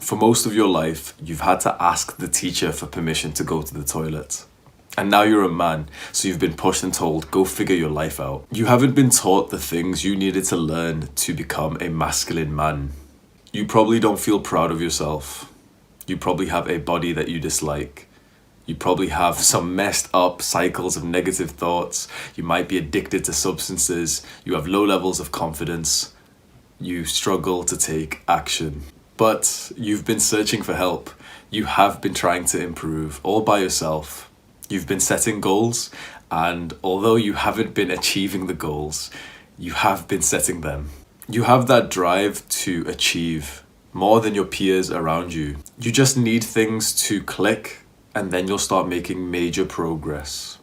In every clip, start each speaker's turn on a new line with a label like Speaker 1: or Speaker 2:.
Speaker 1: For most of your life, you've had to ask the teacher for permission to go to the toilet. And now you're a man, so you've been pushed and told, go figure your life out. You haven't been taught the things you needed to learn to become a masculine man. You probably don't feel proud of yourself. You probably have a body that you dislike. You probably have some messed up cycles of negative thoughts. You might be addicted to substances. You have low levels of confidence. You struggle to take action. But you've been searching for help. You have been trying to improve all by yourself. You've been setting goals, and although you haven't been achieving the goals, you have been setting them. You have that drive to achieve more than your peers around you. You just need things to click, and then you'll start making major progress.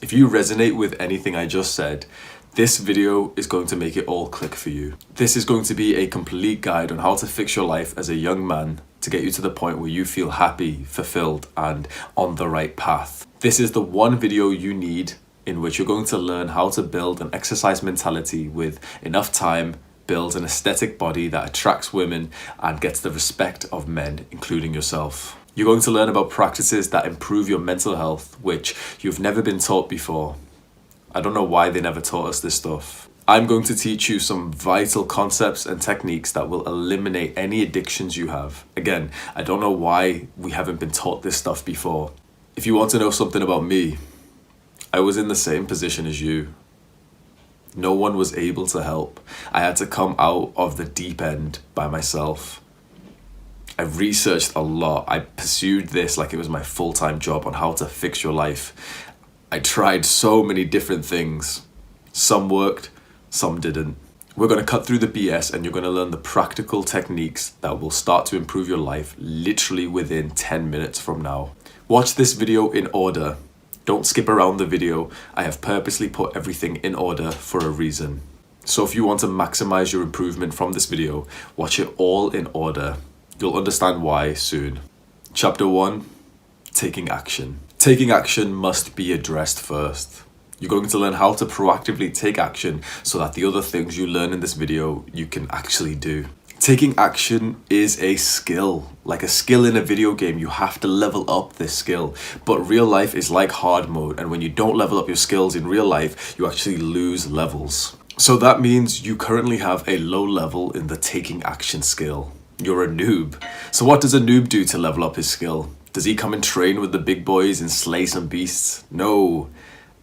Speaker 1: If you resonate with anything I just said, this video is going to make it all click for you. This is going to be a complete guide on how to fix your life as a young man to get you to the point where you feel happy, fulfilled, and on the right path. This is the one video you need in which you're going to learn how to build an exercise mentality with enough time, build an aesthetic body that attracts women and gets the respect of men, including yourself. You're going to learn about practices that improve your mental health, which you've never been taught before. I don't know why they never taught us this stuff. I'm going to teach you some vital concepts and techniques that will eliminate any addictions you have. Again, I don't know why we haven't been taught this stuff before. If you want to know something about me, I was in the same position as you. No one was able to help. I had to come out of the deep end by myself. I researched a lot. I pursued this like it was my full-time job on how to fix your life. I tried so many different things. Some worked, some didn't. We're going to cut through the BS and you're going to learn the practical techniques that will start to improve your life literally within 10 minutes from now. Watch this video in order. Don't skip around the video. I have purposely put everything in order for a reason. So if you want to maximize your improvement from this video, watch it all in order. You'll understand why soon. Chapter 1, taking action. Taking action must be addressed first. You're going to learn how to proactively take action so that the other things you learn in this video, you can actually do. Taking action is a skill. Like a skill in a video game, you have to level up this skill. But real life is like hard mode, and when you don't level up your skills in real life, you actually lose levels. So that means you currently have a low level in the taking action skill. You're a noob. So what does a noob do to level up his skill? Does he come and train with the big boys and slay some beasts? No.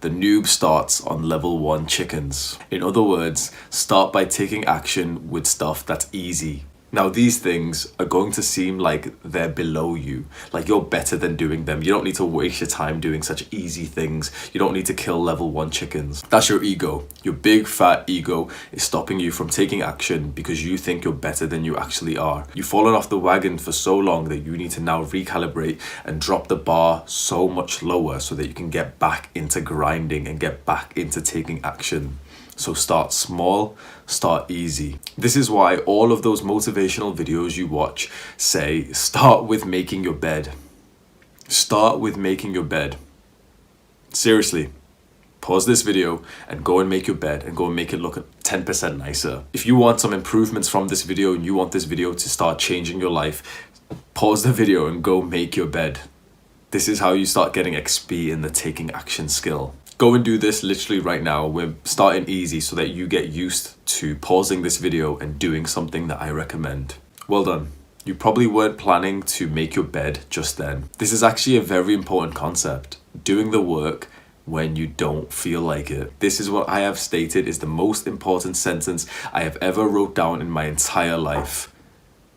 Speaker 1: The noob starts on level 1 chickens. In other words, start by taking action with stuff that's easy. Now these things are going to seem like they're below you, like you're better than doing them. You don't need to waste your time doing such easy things. You don't need to kill level 1 chickens. That's your ego. Your big fat ego is stopping you from taking action because you think you're better than you actually are. You've fallen off the wagon for so long that you need to now recalibrate and drop the bar so much lower so that you can get back into grinding and get back into taking action. So start small, start easy. This is why all of those motivational videos you watch say, start with making your bed. Start with making your bed. Seriously, pause this video and go and make your bed and go and make it look 10% nicer. If you want some improvements from this video and you want this video to start changing your life, pause the video and go make your bed. This is how you start getting XP in the taking action skill. Go and do this literally right now. We're starting easy so that you get used to pausing this video and doing something that I recommend. Well done. You probably weren't planning to make your bed just then. This is actually a very important concept. Doing the work when you don't feel like it. This is what I have stated is the most important sentence I have ever wrote down in my entire life.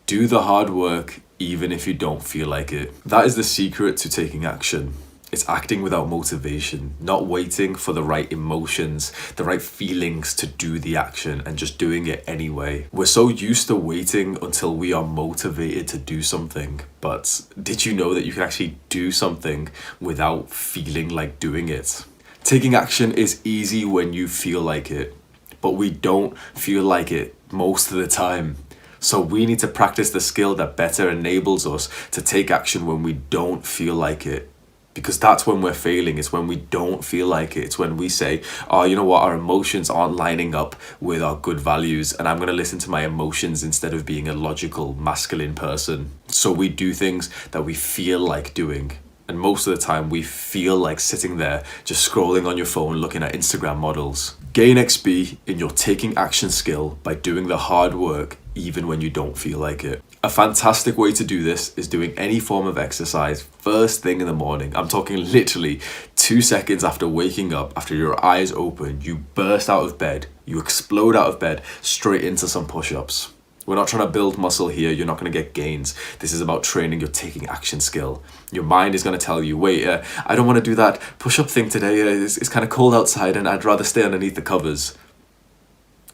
Speaker 1: Do the hard work even if you don't feel like it. That is the secret to taking action. It's acting without motivation, not waiting for the right emotions, the right feelings to do the action and just doing it anyway. We're so used to waiting until we are motivated to do something. But did you know that you can actually do something without feeling like doing it? Taking action is easy when you feel like it, but we don't feel like it most of the time. So we need to practice the skill that better enables us to take action when we don't feel like it. Because that's when we're failing. It's when we don't feel like it. It's when we say, oh, you know what, our emotions aren't lining up with our good values, and I'm going to listen to my emotions instead of being a logical, masculine person. So we do things that we feel like doing. And most of the time we feel like sitting there just scrolling on your phone looking at Instagram models. Gain XP in your taking action skill by doing the hard work even when you don't feel like it. A fantastic way to do this is doing any form of exercise first thing in the morning. I'm talking literally 2 seconds after waking up, after your eyes open, you burst out of bed, you explode out of bed straight into some push-ups. We're not trying to build muscle here. You're not going to get gains. This is about training your taking action skill. Your mind is going to tell you, wait, I don't want to do that push-up thing today. It's kind of cold outside and I'd rather stay underneath the covers.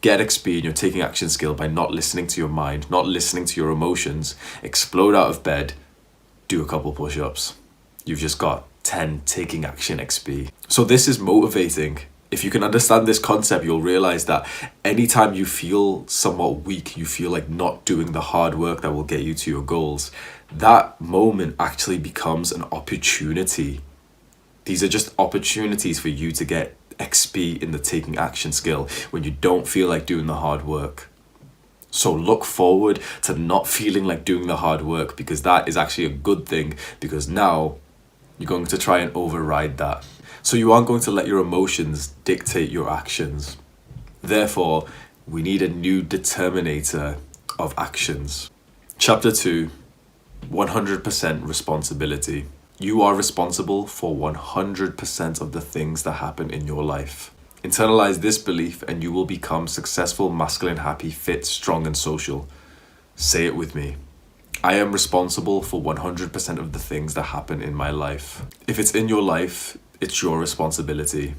Speaker 1: Get XP in your taking action skill by not listening to your mind, not listening to your emotions. Explode out of bed. Do a couple push-ups. You've just got 10 taking action XP. So this is motivating. If you can understand this concept, you'll realize that anytime you feel somewhat weak, you feel like not doing the hard work that will get you to your goals, that moment actually becomes an opportunity. These are just opportunities for you to get XP in the taking action skill when you don't feel like doing the hard work. So look forward to not feeling like doing the hard work, because that is actually a good thing, because now you're going to try and override that. So you aren't going to let your emotions dictate your actions. Therefore, we need a new determinator of actions. Chapter 2, 100% responsibility. You are responsible for 100% of the things that happen in your life. Internalize this belief and you will become successful, masculine, happy, fit, strong, and social. Say it with me. I am responsible for 100% of the things that happen in my life. If it's in your life, it's your responsibility.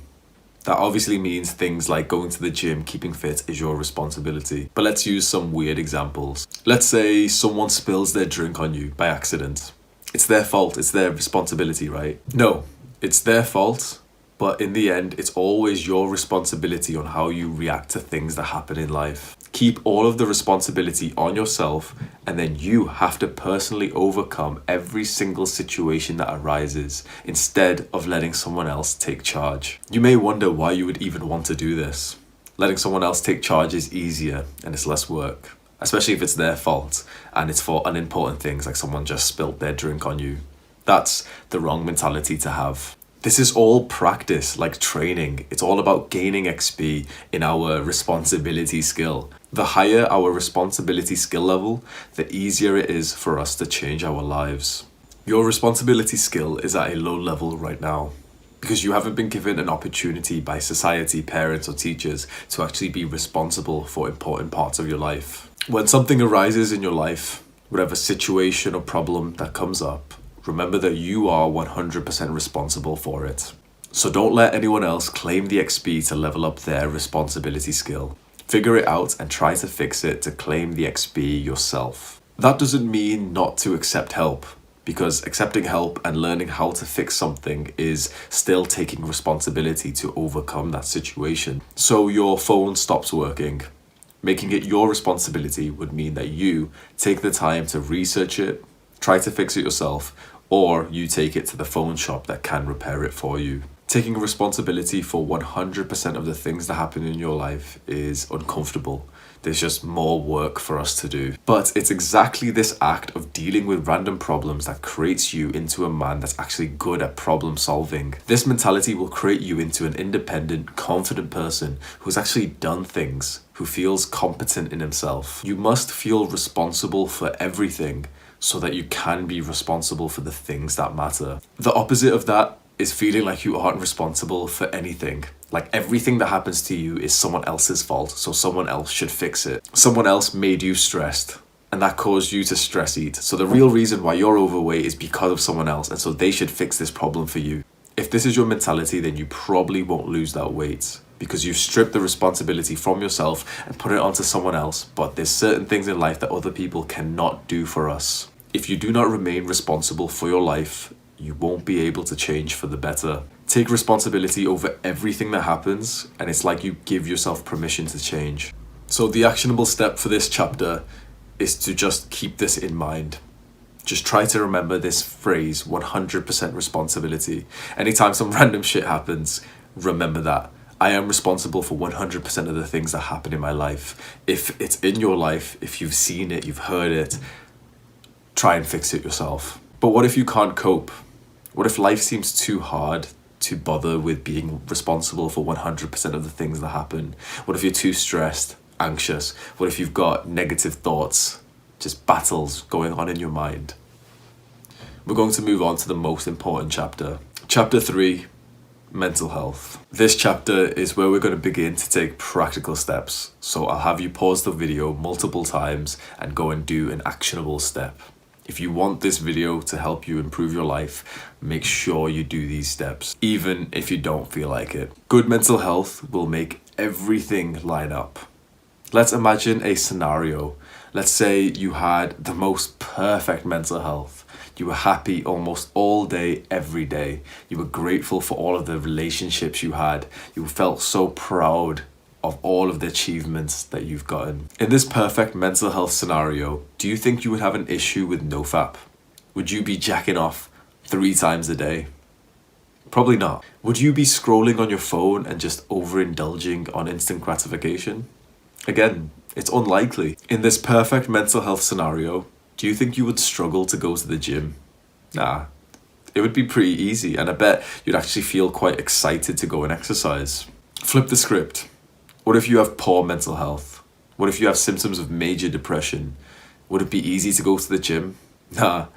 Speaker 1: That obviously means things like going to the gym, keeping fit is your responsibility. But let's use some weird examples. Let's say someone spills their drink on you by accident. It's their fault, it's their responsibility, right? No, it's their fault, but in the end, it's always your responsibility on how you react to things that happen in life. Keep all of the responsibility on yourself, and then you have to personally overcome every single situation that arises instead of letting someone else take charge. You may wonder why you would even want to do this. Letting someone else take charge is easier and it's less work, especially if it's their fault and it's for unimportant things like someone just spilled their drink on you. That's the wrong mentality to have. This is all practice, like training. It's all about gaining XP in our responsibility skill. The higher our responsibility skill level, the easier it is for us to change our lives. Your responsibility skill is at a low level right now because you haven't been given an opportunity by society, parents, or teachers to actually be responsible for important parts of your life. When something arises in your life, whatever situation or problem that comes up, remember that you are 100% responsible for it. So don't let anyone else claim the XP to level up their responsibility skill. Figure it out and try to fix it to claim the XP yourself. That doesn't mean not to accept help, because accepting help and learning how to fix something is still taking responsibility to overcome that situation. So your phone stops working. Making it your responsibility would mean that you take the time to research it, try to fix it yourself, or you take it to the phone shop that can repair it for you. Taking responsibility for 100% of the things that happen in your life is uncomfortable. There's just more work for us to do. But it's exactly this act of dealing with random problems that creates you into a man that's actually good at problem solving. This mentality will create you into an independent, confident person who's actually done things, who feels competent in himself. You must feel responsible for everything so that you can be responsible for the things that matter. The opposite of that is feeling like you aren't responsible for anything. Like everything that happens to you is someone else's fault, so someone else should fix it. Someone else made you stressed, and that caused you to stress eat. So the real reason why you're overweight is because of someone else, and so they should fix this problem for you. If this is your mentality, then you probably won't lose that weight, because you've stripped the responsibility from yourself and put it onto someone else. But there's certain things in life that other people cannot do for us. If you do not remain responsible for your life, you won't be able to change for the better. Take responsibility over everything that happens, and it's like you give yourself permission to change. So the actionable step for this chapter is to just keep this in mind. Just try to remember this phrase, 100% responsibility. Anytime some random shit happens, remember that. I am responsible for 100% of the things that happen in my life. If it's in your life, if you've seen it, you've heard it, try and fix it yourself. But what if you can't cope? What if life seems too hard to bother with being responsible for 100% of the things that happen? What if you're too stressed, anxious? What if you've got negative thoughts, just battles going on in your mind? We're going to move on to the most important chapter. Chapter 3, mental health. This chapter is where we're going to begin to take practical steps. So I'll have you pause the video multiple times and go and do an actionable step. If you want this video to help you improve your life, make sure you do these steps, even if you don't feel like it. Good mental health will make everything line up. Let's imagine a scenario. Let's say you had the most perfect mental health. You were happy almost all day, every day. You were grateful for all of the relationships you had. You felt so proud of all of the achievements that you've gotten. In this perfect mental health scenario, do you think you would have an issue with nofap? Would you be jacking off 3 times a day? Probably not. Would you be scrolling on your phone and just overindulging on instant gratification? Again, it's unlikely. In this perfect mental health scenario, do you think you would struggle to go to the gym? Nah, it would be pretty easy, and I bet you'd actually feel quite excited to go and exercise. Flip the script. What if you have poor mental health? What if you have symptoms of major depression? Would it be easy to go to the gym? Nah,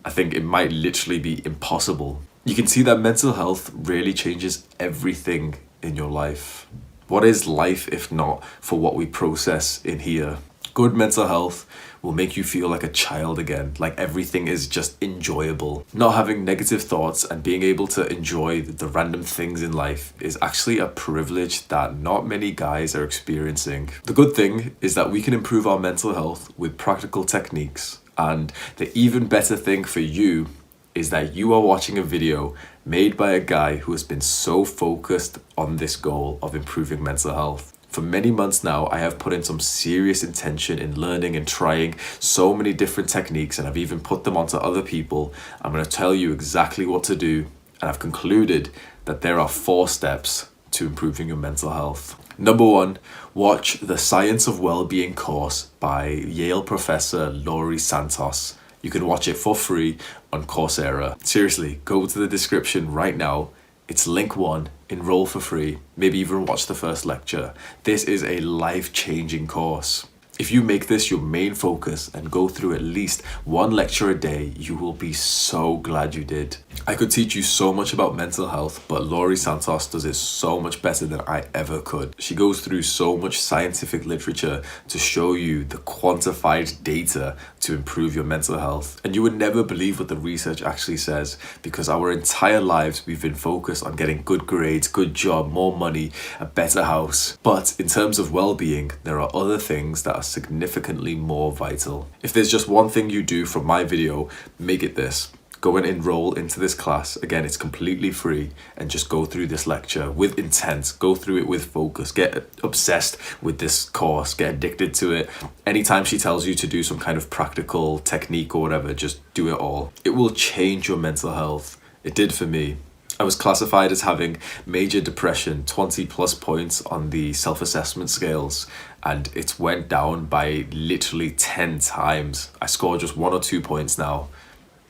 Speaker 1: I think it might literally be impossible. You can see that mental health really changes everything in your life. What is life if not for what we process in here? Good mental health will make you feel like a child again, like everything is just enjoyable. Not having negative thoughts and being able to enjoy the random things in life is actually a privilege that not many guys are experiencing. The good thing is that we can improve our mental health with practical techniques, and the even better thing for you is that you are watching a video made by a guy who has been so focused on this goal of improving mental health. For many months now, I have put in some serious intention in learning and trying so many different techniques, and I've even put them onto other people. I'm going to tell you exactly what to do, and I've concluded that there are 4 steps to improving your mental health. Number 1, watch the Science of Wellbeing course by Yale professor Laurie Santos. You can watch it for free on Coursera. Seriously, go to the description right now. It's link 1, enroll for free, maybe even watch the first lecture. This is a life-changing course. If you make this your main focus and go through at least 1 lecture a day, you will be so glad you did. I could teach you so much about mental health, but Laurie Santos does it so much better than I ever could. She goes through so much scientific literature to show you the quantified data to improve your mental health. And you would never believe what the research actually says, because our entire lives we've been focused on getting good grades, good job, more money, a better house. But in terms of well-being, there are other things that are significantly more vital. If there's just one thing you do from my video, make it this. Go and enroll into this class. Again, it's completely free, and just go through this lecture with intent. Go through it with focus. Get obsessed with this course. Get addicted to it. Anytime she tells you to do some kind of practical technique or whatever, just do it all. It will change your mental health. It did for me. I was classified as having major depression, 20 plus points on the self-assessment scales, and it went down by literally 10 times. I scored just 1 or 2 points now.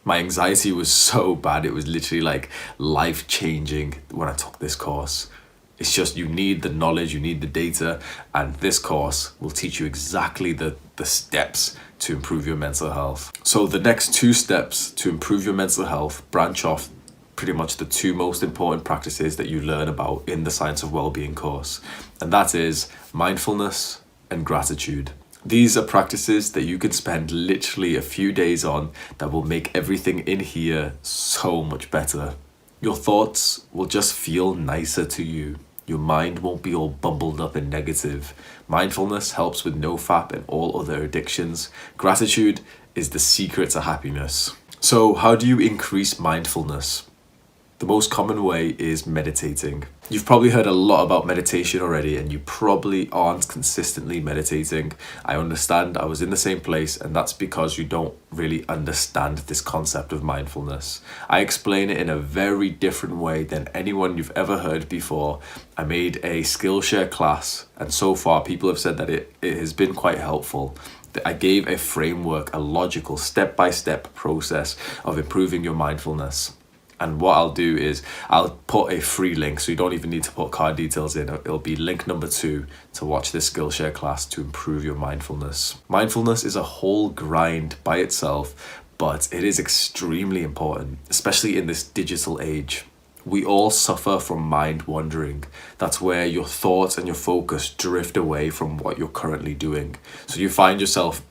Speaker 1: My anxiety was so bad, it was literally like life-changing when I took this course. It's just, you need the knowledge, you need the data, and this course will teach you exactly the steps to improve your mental health. So the next 2 steps to improve your mental health branch off pretty much the 2 most important practices that you learn about in the Science of Wellbeing course, and that is mindfulness and gratitude. These are practices that you can spend literally a few days on that will make everything in here so much better. Your thoughts will just feel nicer to you. Your mind won't be all bumbled up and negative. Mindfulness helps with nofap and all other addictions. Gratitude is the secret to happiness. So how do you increase mindfulness? The most common way is meditating. You've probably heard a lot about meditation already, and you probably aren't consistently meditating. I understand, I was in the same place, and that's because you don't really understand this concept of mindfulness. I explain it in a very different way than anyone you've ever heard before. I made a Skillshare class, and so far people have said that it has been quite helpful. I gave a framework, a logical step-by-step process of improving your mindfulness. And what I'll do is I'll put a free link, so you don't even need to put card details in. It'll be link number 2 to watch this Skillshare class to improve your mindfulness. Mindfulness is a whole grind by itself, but it is extremely important, especially in this digital age. We all suffer from mind wandering. That's where your thoughts and your focus drift away from what you're currently doing. So you find yourself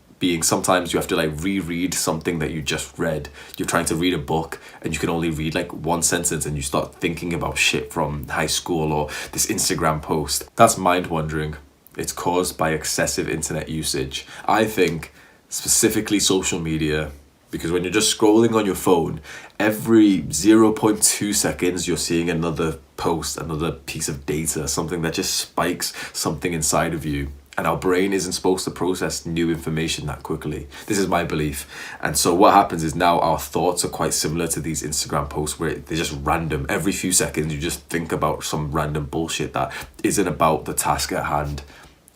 Speaker 1: sometimes you have to reread something that you just read. You're trying to read a book and you can only read one sentence, and you start thinking about shit from high school or this Instagram post. That's mind wandering. It's caused by excessive internet usage. I think specifically social media, because when you're just scrolling on your phone, every 0.2 seconds you're seeing another post, another piece of data, something that just spikes something inside of you. And our brain isn't supposed to process new information that quickly. This is my belief. And so what happens is now our thoughts are quite similar to these Instagram posts where they're just random. Every few seconds you just think about some random bullshit that isn't about the task at hand.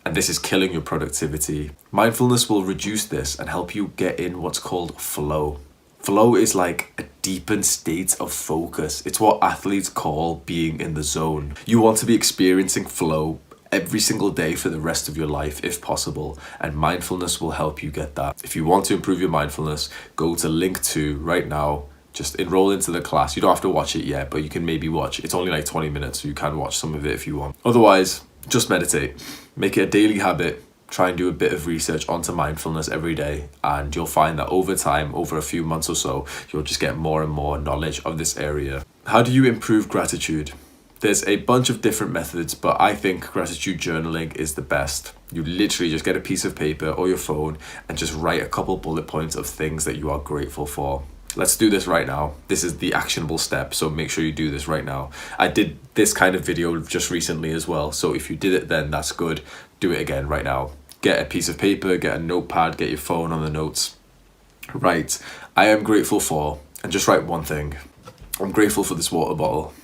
Speaker 1: And this is killing your productivity. Mindfulness will reduce this and help you get in what's called flow. Flow is like a deepened state of focus. It's what athletes call being in the zone. You want to be experiencing flow every single day for the rest of your life if possible, and mindfulness will help you get that. If you want to improve your mindfulness, go to link 2 right now. Just enroll into the class. You don't have to watch it yet, but you can maybe watch. It's only 20 minutes, so you can watch some of it if you want. Otherwise, just meditate. Make it a daily habit. Try and do a bit of research onto mindfulness every day, and you'll find that over time, over a few months or so, you'll just get more and more knowledge of this area. How do you improve gratitude? There's a bunch of different methods, but I think gratitude journaling is the best. You literally just get a piece of paper or your phone and just write a couple bullet points of things that you are grateful for. Let's do this right now. This is the actionable step, so make sure you do this right now. I did this kind of video just recently as well, so if you did it then that's good. Do it again right now. Get a piece of paper, get a notepad, get your phone on the notes. Right, I am grateful for, and just write one thing. I'm grateful for this water bottle.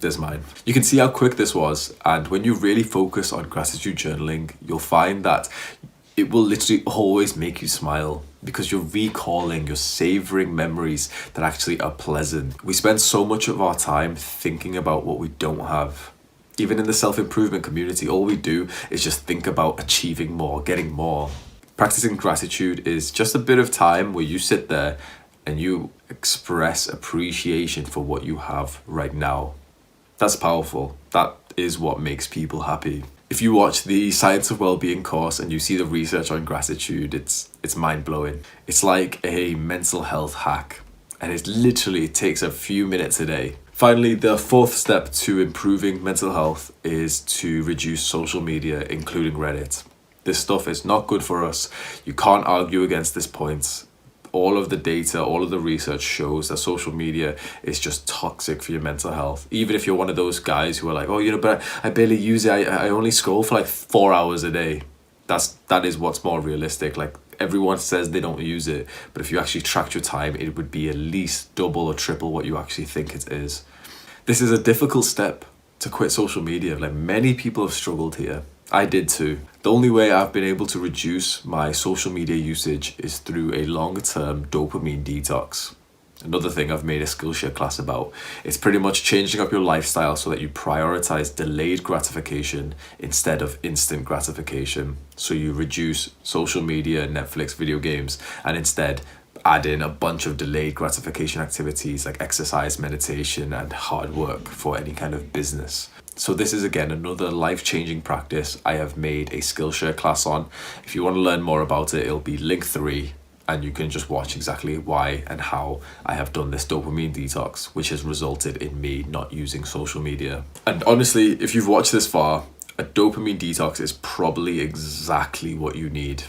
Speaker 1: There's mine. You can see how quick this was, and when you really focus on gratitude journaling, you'll find that it will literally always make you smile because you're recalling, you're savoring memories that actually are pleasant. We spend so much of our time thinking about what we don't have. Even in the self-improvement community, all we do is just think about achieving more, getting more. Practicing gratitude is just a bit of time where you sit there and you express appreciation for what you have right now. That's powerful. That is what makes people happy. If you watch the Science of Wellbeing course and you see the research on gratitude, it's mind-blowing. It's like a mental health hack, and it takes a few minutes a day. Finally, the 4th step to improving mental health is to reduce social media, including Reddit. This stuff is not good for us. You can't argue against this point. All of the data, all of the research shows that social media is just toxic for your mental health. Even if you're one of those guys who are like, but I barely use it. I only scroll for 4 hours a day. That is what's more realistic. Everyone says they don't use it, but if you actually tracked your time, it would be at least double or triple what you actually think it is. This is a difficult step to quit social media. Many people have struggled here. I did too. The only way I've been able to reduce my social media usage is through a long-term dopamine detox. Another thing I've made a Skillshare class about. It's pretty much changing up your lifestyle so that you prioritize delayed gratification instead of instant gratification. So you reduce social media, Netflix, video games, and instead add in a bunch of delayed gratification activities like exercise, meditation, and hard work for any kind of business. So this is again another life-changing practice I have made a Skillshare class on. If you want to learn more about it, it'll be link 3, and you can just watch exactly why and how I have done this dopamine detox, which has resulted in me not using social media. And honestly, if you've watched this far, a dopamine detox is probably exactly what you need.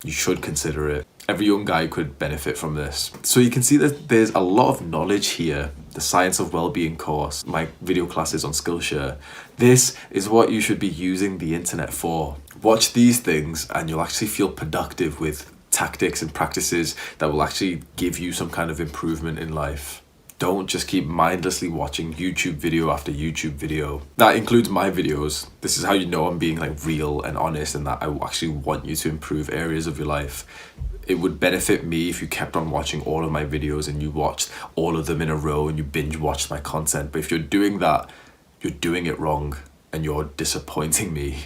Speaker 1: You should consider it. Every young guy could benefit from this. So you can see that there's a lot of knowledge here the Science of Wellbeing course, my video classes on Skillshare. This is what you should be using the internet for. Watch these things and you'll actually feel productive with tactics and practices that will actually give you some kind of improvement in life. Don't just keep mindlessly watching YouTube video after YouTube video. That includes my videos. This is how you know I'm being like real and honest and that I actually want you to improve areas of your life. It would benefit me if you kept on watching all of my videos and you watched all of them in a row and you binge watched my content. But if you're doing that, you're doing it wrong and you're disappointing me.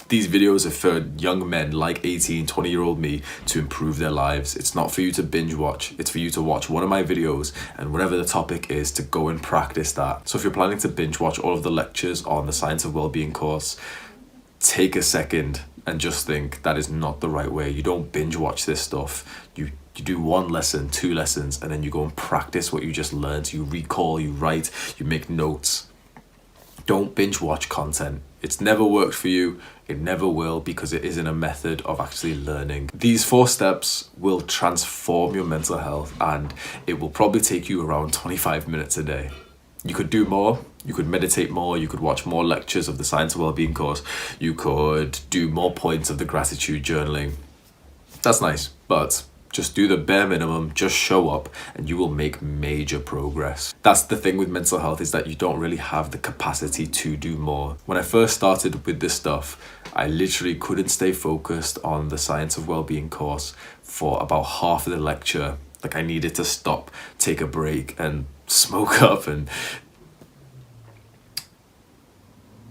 Speaker 1: These videos are for young men like 18, 20-year-old me to improve their lives. It's not for you to binge watch. It's for you to watch one of my videos and whatever the topic is to go and practice that. So if you're planning to binge watch all of the lectures on the Science of Wellbeing course, take a second and just think that is not the right way. You don't binge watch this stuff. You do one lesson, 2 lessons, and then you go and practice what you just learned. You recall, you write, you make notes. Don't binge watch content. It's never worked for you. It never will, because it isn't a method of actually learning. These 4 steps will transform your mental health and it will probably take you around 25 minutes a day. You could do more. You could meditate more. You could watch more lectures of the Science of Wellbeing course. You could do more points of the gratitude journaling. That's nice, but just do the bare minimum, just show up and you will make major progress. That's the thing with mental health, is that you don't really have the capacity to do more. When I first started with this stuff, I literally couldn't stay focused on the Science of Wellbeing course for about half of the lecture. Like I needed to stop, take a break and smoke up, and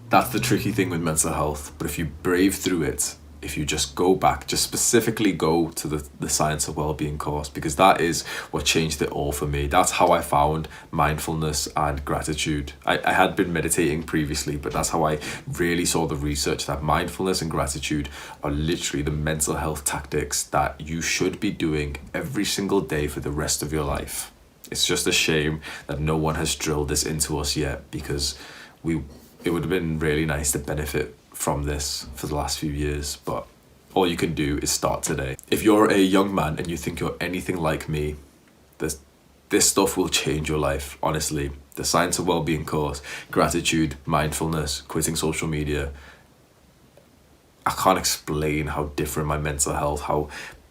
Speaker 1: that's the tricky thing with mental health. But if you brave through it, if you just go back, just specifically go to the Science of Wellbeing course, because that is what changed it all for me. That's how I found mindfulness and gratitude. I had been meditating previously, but that's how I really saw the research that mindfulness and gratitude are literally the mental health tactics that you should be doing every single day for the rest of your life. It's just a shame that no one has drilled this into us yet, because it would have been really nice to benefit from this for the last few years, but all you can do is start today. If you're a young man and you think you're anything like me, this stuff will change your life, honestly. The Science of Wellbeing course, gratitude, mindfulness, quitting social media. I can't explain how different my mental health, how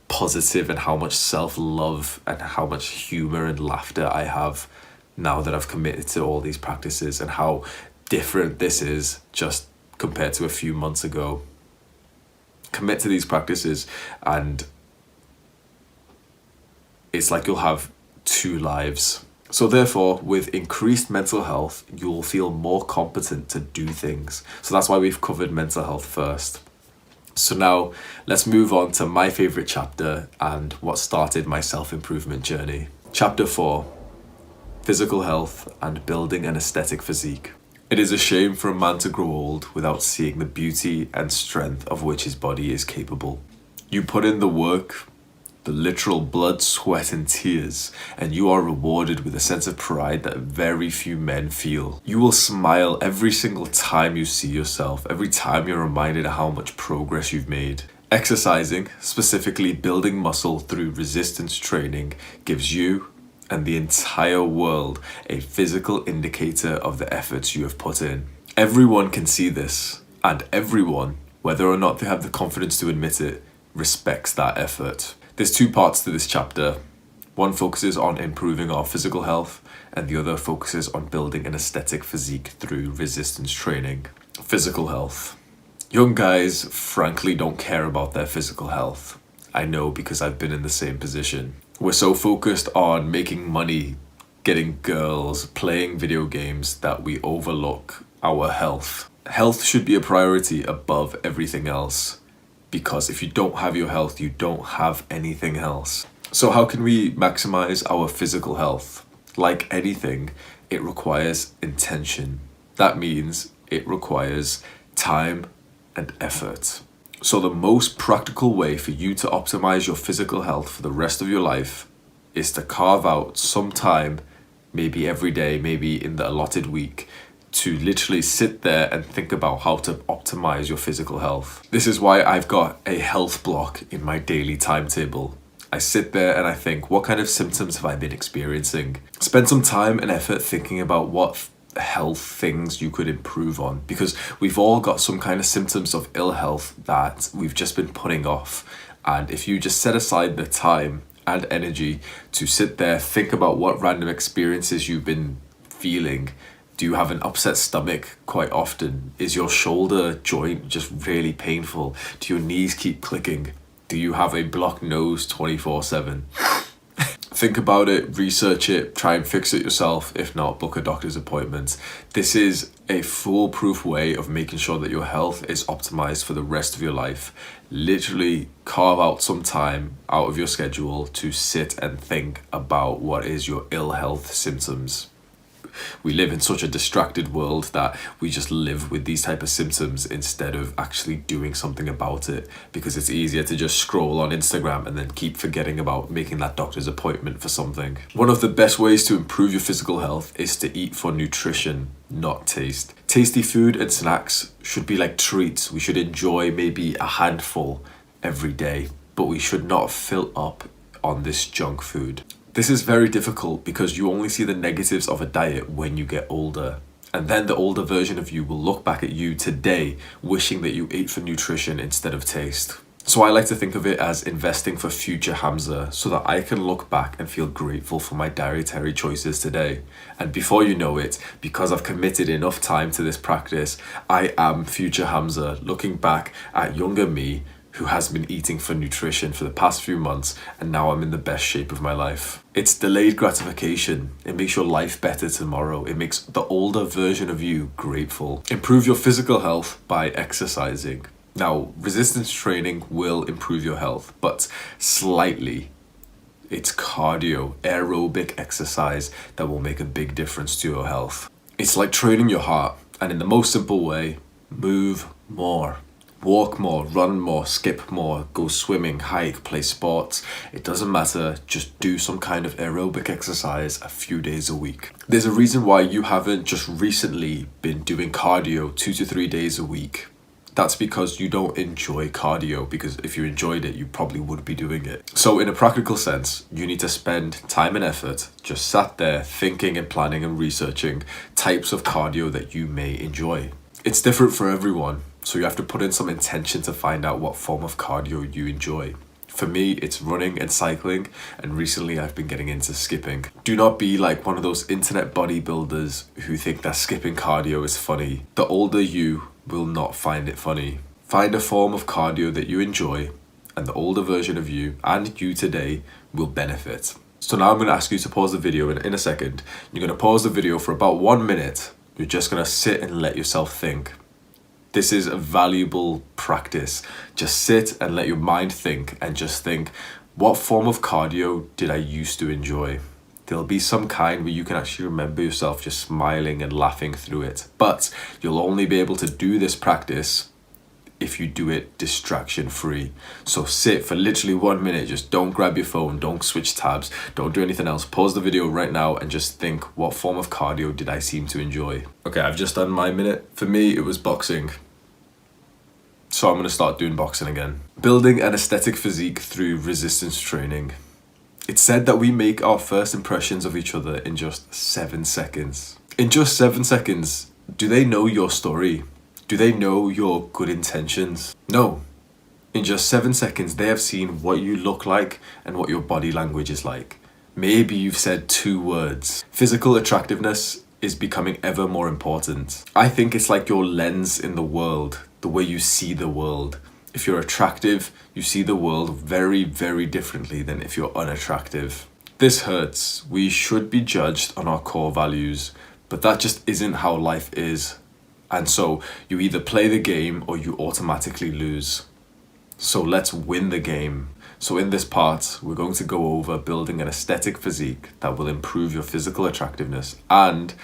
Speaker 1: positive and how much self-love and how much humor and laughter I have now that I've committed to all these practices, and how different this is just compared to a few months ago. Commit to these practices and it's like you'll have 2 lives. So therefore, with increased mental health, you'll feel more competent to do things. So that's why we've covered mental health first. So now let's move on to my favorite chapter and what started my self-improvement journey. Chapter 4, physical health and building an aesthetic physique. It is a shame for a man to grow old without seeing the beauty and strength of which his body is capable. You put in the work, the literal blood, sweat and tears, and you are rewarded with a sense of pride that very few men feel. You will smile every single time you see yourself, every time you're reminded of how much progress you've made. Exercising, specifically building muscle through resistance training, gives you and the entire world a physical indicator of the efforts you have put in. Everyone can see this, and everyone, whether or not they have the confidence to admit it, respects that effort. There's 2 parts to this chapter. One focuses on improving our physical health, and the other focuses on building an aesthetic physique through resistance training. Physical health. Young guys frankly don't care about their physical health. I know, because I've been in the same position. We're so focused on making money, getting girls, playing video games that we overlook our health. Health should be a priority above everything else, because if you don't have your health, you don't have anything else. So how can we maximize our physical health? Like anything, it requires intention. That means it requires time and effort. So the most practical way for you to optimize your physical health for the rest of your life is to carve out some time, maybe every day, maybe in the allotted week, to literally sit there and think about how to optimize your physical health. This is why I've got a health block in my daily timetable. I sit there and I think, what kind of symptoms have I been experiencing? Spend some time and effort thinking about what health things you could improve on, because we've all got some kind of symptoms of ill health that we've just been putting off. And if you just set aside the time and energy to sit there, think about what random experiences you've been feeling. Do you have an upset stomach quite often? Is your shoulder joint just really painful? Do your knees keep clicking? Do you have a blocked nose 24/7? Think about it, research it, try and fix it yourself. If not, book a doctor's appointment. This is a foolproof way of making sure that your health is optimized for the rest of your life. Literally carve out some time out of your schedule to sit and think about what is your ill health symptoms. We live in such a distracted world that we just live with these type of symptoms instead of actually doing something about it, because it's easier to just scroll on Instagram and then keep forgetting about making that doctor's appointment for something. One of the best ways to improve your physical health is to eat for nutrition, not taste. Tasty food and snacks should be like treats. We should enjoy maybe a handful every day, but we should not fill up on this junk food. This is very difficult because you only see the negatives of a diet when you get older. And then the older version of you will look back at you today wishing that you ate for nutrition instead of taste. So I like to think of it as investing for future Hamza, so that I can look back and feel grateful for my dietary choices today. And before you know it, because I've committed enough time to this practice, I am future Hamza looking back at younger me who has been eating for nutrition for the past few months, and now I'm in the best shape of my life. It's delayed gratification. It makes your life better tomorrow. It makes the older version of you grateful. Improve your physical health by exercising. Now, resistance training will improve your health, but slightly. It's cardio, aerobic exercise that will make a big difference to your health. It's like training your heart, and in the most simple way, move more. Walk more, run more, skip more, go swimming, hike, play sports. It doesn't matter, just do some kind of aerobic exercise a few days a week. There's a reason why you haven't just recently been doing cardio 2 to 3 days a week. That's because you don't enjoy cardio, because if you enjoyed it, you probably would be doing it. So in a practical sense, you need to spend time and effort just sat there thinking and planning and researching types of cardio that you may enjoy. It's different for everyone. So you have to put in some intention to find out what form of cardio you enjoy. For me, it's running and cycling, and recently I've been getting into skipping. Do not be like one of those internet bodybuilders who think that skipping cardio is funny. The older you will not find it funny. Find a form of cardio that you enjoy, and the older version of you and you today will benefit. So now I'm going to ask you to pause the video in a second. You're going to pause the video for about 1 minute. You're just going to sit and let yourself think. This is a valuable practice. Just sit and let your mind think, and just think, what form of cardio did I used to enjoy? There'll be some kind where you can actually remember yourself just smiling and laughing through it. But you'll only be able to do this practice if you do it distraction free. So sit for literally 1 minute, just don't grab your phone, don't switch tabs, don't do anything else. Pause the video right now and just think, what form of cardio did I seem to enjoy? Okay, I've just done my minute. For me, it was boxing. So I'm gonna start doing boxing again. Building an aesthetic physique through resistance training. It's said that we make our first impressions of each other in just 7 seconds. In just 7 seconds, do they know your story? Do they know your good intentions? No. In just 7 seconds, they have seen what you look like and what your body language is like. Maybe you've said 2 words. Physical attractiveness is becoming ever more important. I think it's like your lens in the world, the way you see the world. If you're attractive, you see the world very, very differently than if you're unattractive. This hurts. We should be judged on our core values, but that just isn't how life is. And so you either play the game or you automatically lose. So let's win the game. So in this part, we're going to go over building an aesthetic physique that will improve your physical attractiveness, and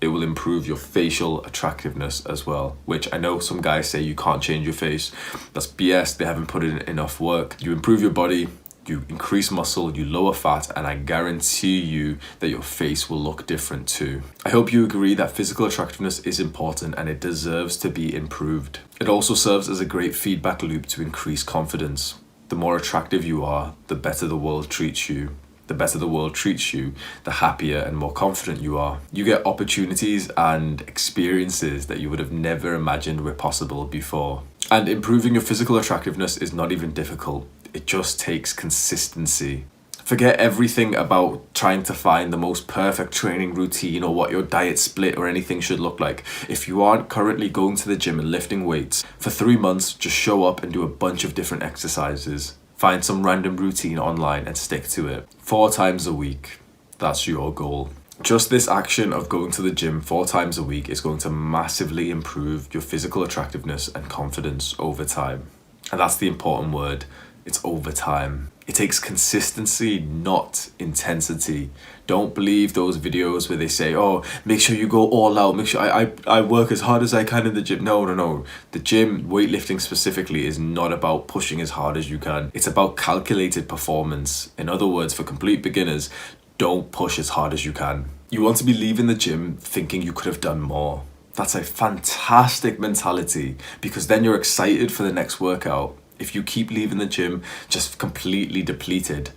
Speaker 1: it will improve your facial attractiveness as well, which I know some guys say you can't change your face. That's BS. They haven't put in enough work. You improve your body, you increase muscle, you lower fat, and I guarantee you that your face will look different too. I hope you agree that physical attractiveness is important and it deserves to be improved. It also serves as a great feedback loop to increase confidence. The more attractive you are, the better the world treats you. The better the world treats you, the happier and more confident you are. You get opportunities and experiences that you would have never imagined were possible before. And improving your physical attractiveness is not even difficult. It just takes consistency. Forget everything about trying to find the most perfect training routine or what your diet split or anything should look like. If you aren't currently going to the gym and lifting weights, for 3 months, just show up and do a bunch of different exercises. Find some random routine online and stick to it. 4 times a week. That's your goal. Just this action of going to the gym 4 times a week is going to massively improve your physical attractiveness and confidence over time. And that's the important word. It's over time. It takes consistency, not intensity. Don't believe those videos where they say, oh, make sure you go all out. Make sure I work as hard as I can in the gym. No. The gym, weightlifting specifically, is not about pushing as hard as you can. It's about calculated performance. In other words, for complete beginners, don't push as hard as you can. You want to be leaving the gym thinking you could have done more. That's a fantastic mentality, because then you're excited for the next workout. If you keep leaving the gym just completely depleted,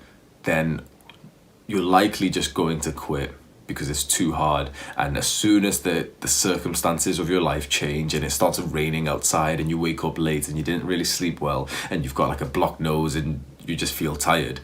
Speaker 1: then you're likely just going to quit because it's too hard. And as soon as the circumstances of your life change and it starts raining outside and you wake up late and you didn't really sleep well and you've got like a blocked nose and you just feel tired,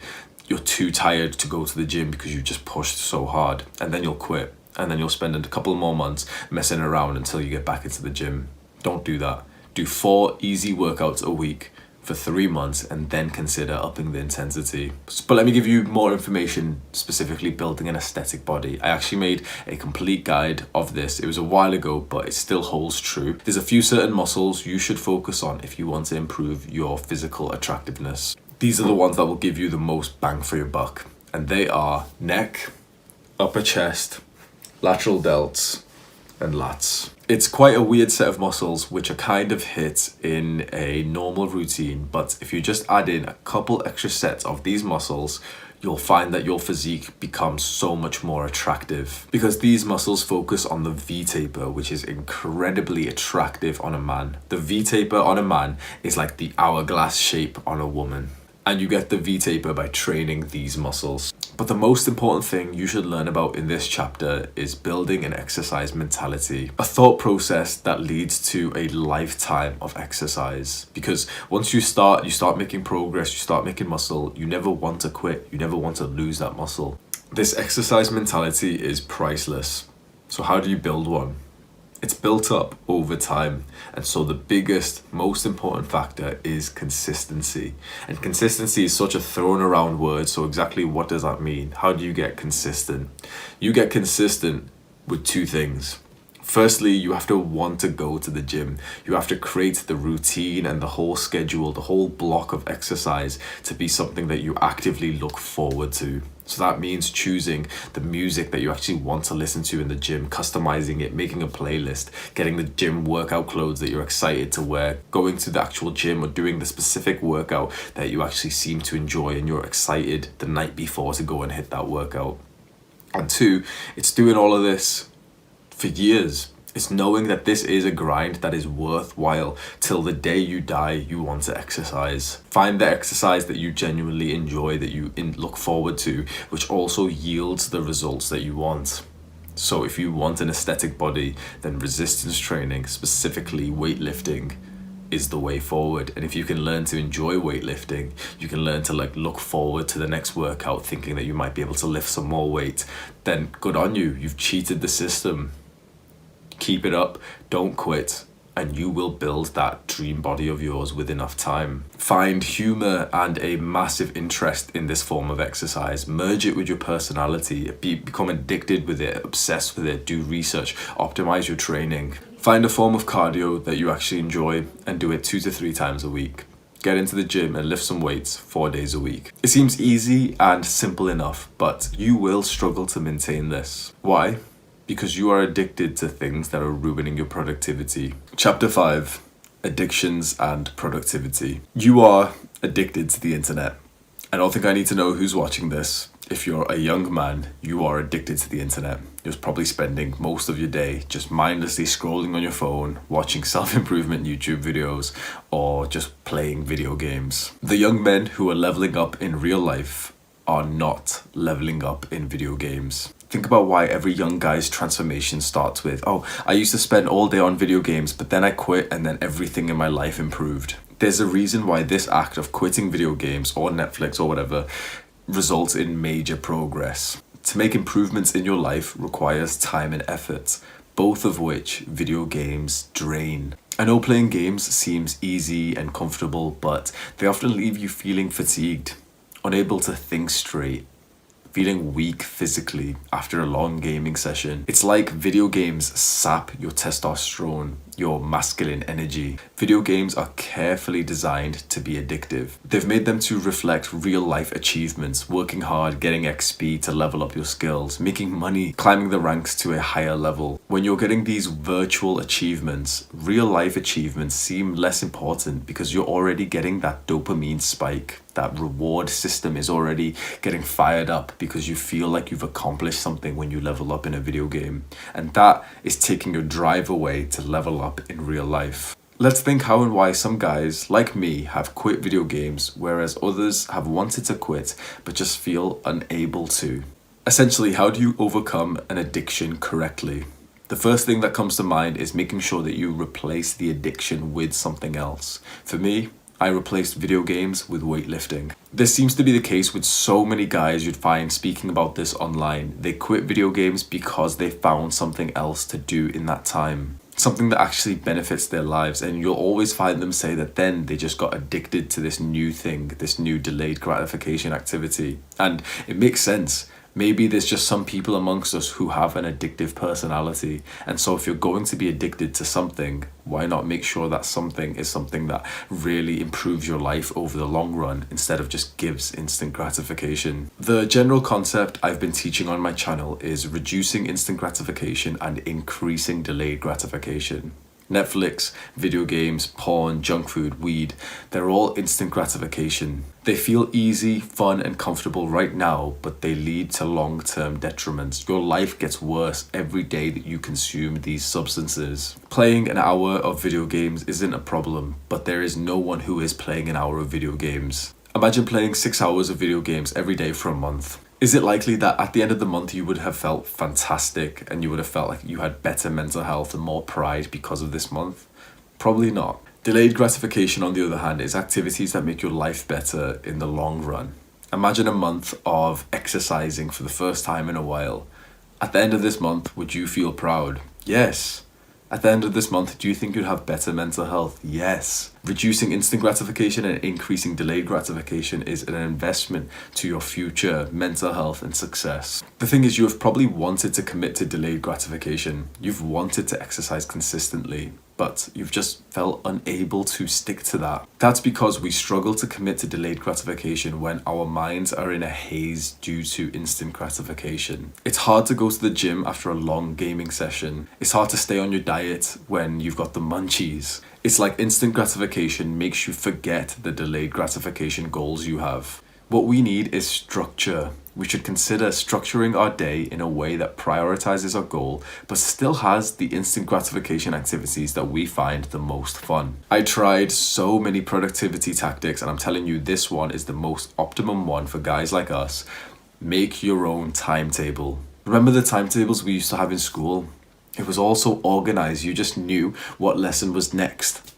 Speaker 1: you're too tired to go to the gym because you just pushed so hard, and then you'll quit. And then you'll spend a couple more months messing around until you get back into the gym. Don't do that. Do 4 easy workouts a week for 3 months and then consider upping the intensity. But let me give you more information, specifically building an aesthetic body. I actually made a complete guide of this. It was a while ago, but it still holds true. There's a few certain muscles you should focus on if you want to improve your physical attractiveness. These are the ones that will give you the most bang for your buck. And they are neck, upper chest, lateral delts, and lats. It's quite a weird set of muscles which are kind of hit in a normal routine, but if you just add in a couple extra sets of these muscles, you'll find that your physique becomes so much more attractive, because these muscles focus on the V-taper, which is incredibly attractive on a man. The V-taper on a man is like the hourglass shape on a woman, and you get the V-taper by training these muscles. But the most important thing you should learn about in this chapter is building an exercise mentality, a thought process that leads to a lifetime of exercise. Because once you start making progress, you start making muscle, you never want to quit, you never want to lose that muscle. This exercise mentality is priceless. So how do you build one? It's built up over time. And so the biggest, most important factor is consistency. And consistency is such a thrown around word. So exactly what does that mean? How do you get consistent? You get consistent with 2 things. Firstly, you have to want to go to the gym. You have to create the routine and the whole schedule, the whole block of exercise to be something that you actively look forward to. So that means choosing the music that you actually want to listen to in the gym, customizing it, making a playlist, getting the gym workout clothes that you're excited to wear, going to the actual gym or doing the specific workout that you actually seem to enjoy and you're excited the night before to go and hit that workout. And 2, it's doing all of this for years. It's knowing that this is a grind that is worthwhile till the day you die. You want to exercise. Find the exercise that you genuinely enjoy, that you look forward to, which also yields the results that you want. So if you want an aesthetic body, then resistance training, specifically weightlifting, is the way forward. And if you can learn to enjoy weightlifting, you can learn to look forward to the next workout thinking that you might be able to lift some more weight, then good on you. You've cheated the system. Keep it up, don't quit, and you will build that dream body of yours with enough time. Find humor and a massive interest in this form of exercise. Merge it with your personality. Become addicted with it, obsessed with it, do research, optimize your training. Find a form of cardio that you actually enjoy and do it 2 to 3 times a week. Get into the gym and lift some weights 4 days a week. It seems easy and simple enough, but you will struggle to maintain this. Why? Because you are addicted to things that are ruining your productivity. Chapter 5, Addictions and Productivity. You are addicted to the internet. I don't think I need to know who's watching this. If you're a young man, you are addicted to the internet. You're probably spending most of your day just mindlessly scrolling on your phone, watching self-improvement YouTube videos, or just playing video games. The young men who are leveling up in real life are not leveling up in video games. Think about why every young guy's transformation starts with, oh, I used to spend all day on video games, but then I quit and then everything in my life improved. There's a reason why this act of quitting video games or Netflix or whatever results in major progress. To make improvements in your life requires time and effort, both of which video games drain. I know playing games seems easy and comfortable, but they often leave you feeling fatigued, unable to think straight, feeling weak physically after a long gaming session. It's like video games sap your testosterone, your masculine energy. Video games are carefully designed to be addictive. They've made them to reflect real life achievements, working hard, getting XP to level up your skills, making money, climbing the ranks to a higher level. When you're getting these virtual achievements, real life achievements seem less important because you're already getting that dopamine spike. That reward system is already getting fired up because you feel like you've accomplished something when you level up in a video game. And that is taking your drive away to level up in real life. Let's think how and why some guys, like me, have quit video games, whereas others have wanted to quit but just feel unable to. Essentially, how do you overcome an addiction correctly? The first thing that comes to mind is making sure that you replace the addiction with something else. For me, I replaced video games with weightlifting. This seems to be the case with so many guys you'd find speaking about this online. They quit video games because they found something else to do in that time. Something that actually benefits their lives, and you'll always find them say that then they just got addicted to this new thing, this new delayed gratification activity. And it makes sense. Maybe there's just some people amongst us who have an addictive personality. And so if you're going to be addicted to something, why not make sure that something is something that really improves your life over the long run instead of just gives instant gratification? The general concept I've been teaching on my channel is reducing instant gratification and increasing delayed gratification. Netflix, video games, porn, junk food, weed, they're all instant gratification. They feel easy, fun, and comfortable right now, but they lead to long-term detriments. Your life gets worse every day that you consume these substances. Playing an hour of video games isn't a problem, but there is no one who is playing an hour of video games. Imagine playing 6 hours of video games every day for a month. Is it likely that at the end of the month you would have felt fantastic and you would have felt like you had better mental health and more pride because of this month? Probably not. Delayed gratification, on the other hand, is activities that make your life better in the long run. Imagine a month of exercising for the first time in a while. At the end of this month, would you feel proud? Yes. At the end of this month, do you think you'd have better mental health? Yes. Reducing instant gratification and increasing delayed gratification is an investment to your future mental health and success. The thing is, you have probably wanted to commit to delayed gratification. You've wanted to exercise consistently, but you've just felt unable to stick to that. That's because we struggle to commit to delayed gratification when our minds are in a haze due to instant gratification. It's hard to go to the gym after a long gaming session. It's hard to stay on your diet when you've got the munchies. It's like instant gratification makes you forget the delayed gratification goals you have. What we need is structure. We should consider structuring our day in a way that prioritizes our goal, but still has the instant gratification activities that we find the most fun. I tried so many productivity tactics, and I'm telling you, this one is the most optimum one for guys like us. Make your own timetable. Remember the timetables we used to have in school? It was all so organized, you just knew what lesson was next.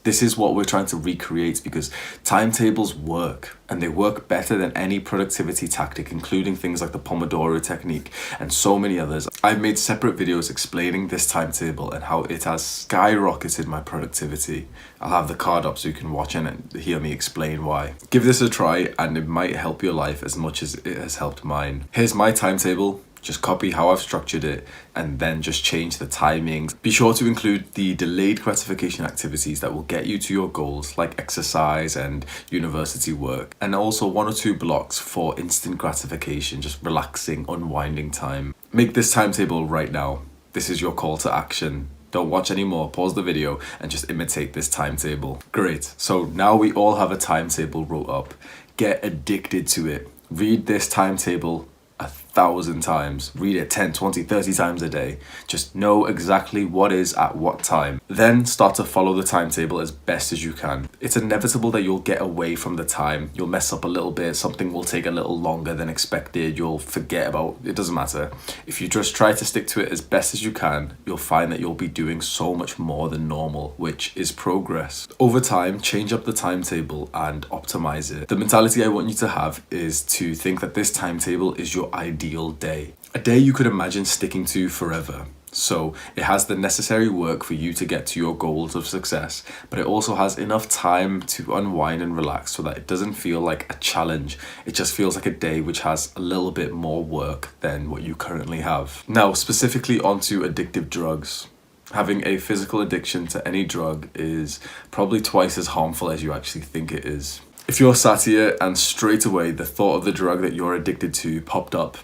Speaker 1: This is what we're trying to recreate because timetables work, and they work better than any productivity tactic, including things like the Pomodoro technique and so many others. I've made separate videos explaining this timetable and how it has skyrocketed my productivity. I'll have the card up so you can watch and hear me explain why. Give this a try and it might help your life as much as it has helped mine. Here's my timetable. Just copy how I've structured it and then just change the timings. Be sure to include the delayed gratification activities that will get you to your goals, like exercise and university work. And also 1 or 2 blocks for instant gratification, just relaxing, unwinding time. Make this timetable right now. This is your call to action. Don't watch anymore, pause the video and just imitate this timetable. Great, so now we all have a timetable wrote up. Get addicted to it. Read this timetable 1,000 times. Read it 10, 20, 30 times a day. Just know exactly what is at what time. Then start to follow the timetable as best as you can. It's inevitable that you'll get away from the time. You'll mess up a little bit. Something will take a little longer than expected. You'll forget about it. Doesn't matter. If you just try to stick to it as best as you can, you'll find that you'll be doing so much more than normal, which is progress. Over time, change up the timetable and optimize it. The mentality I want you to have is to think that this timetable is your ideal day. A day you could imagine sticking to forever. So it has the necessary work for you to get to your goals of success, but it also has enough time to unwind and relax so that it doesn't feel like a challenge. It just feels like a day which has a little bit more work than what you currently have. Now, specifically onto addictive drugs. Having a physical addiction to any drug is probably twice as harmful as you actually think it is. If you're sat here and straight away the thought of the drug that you're addicted to popped up,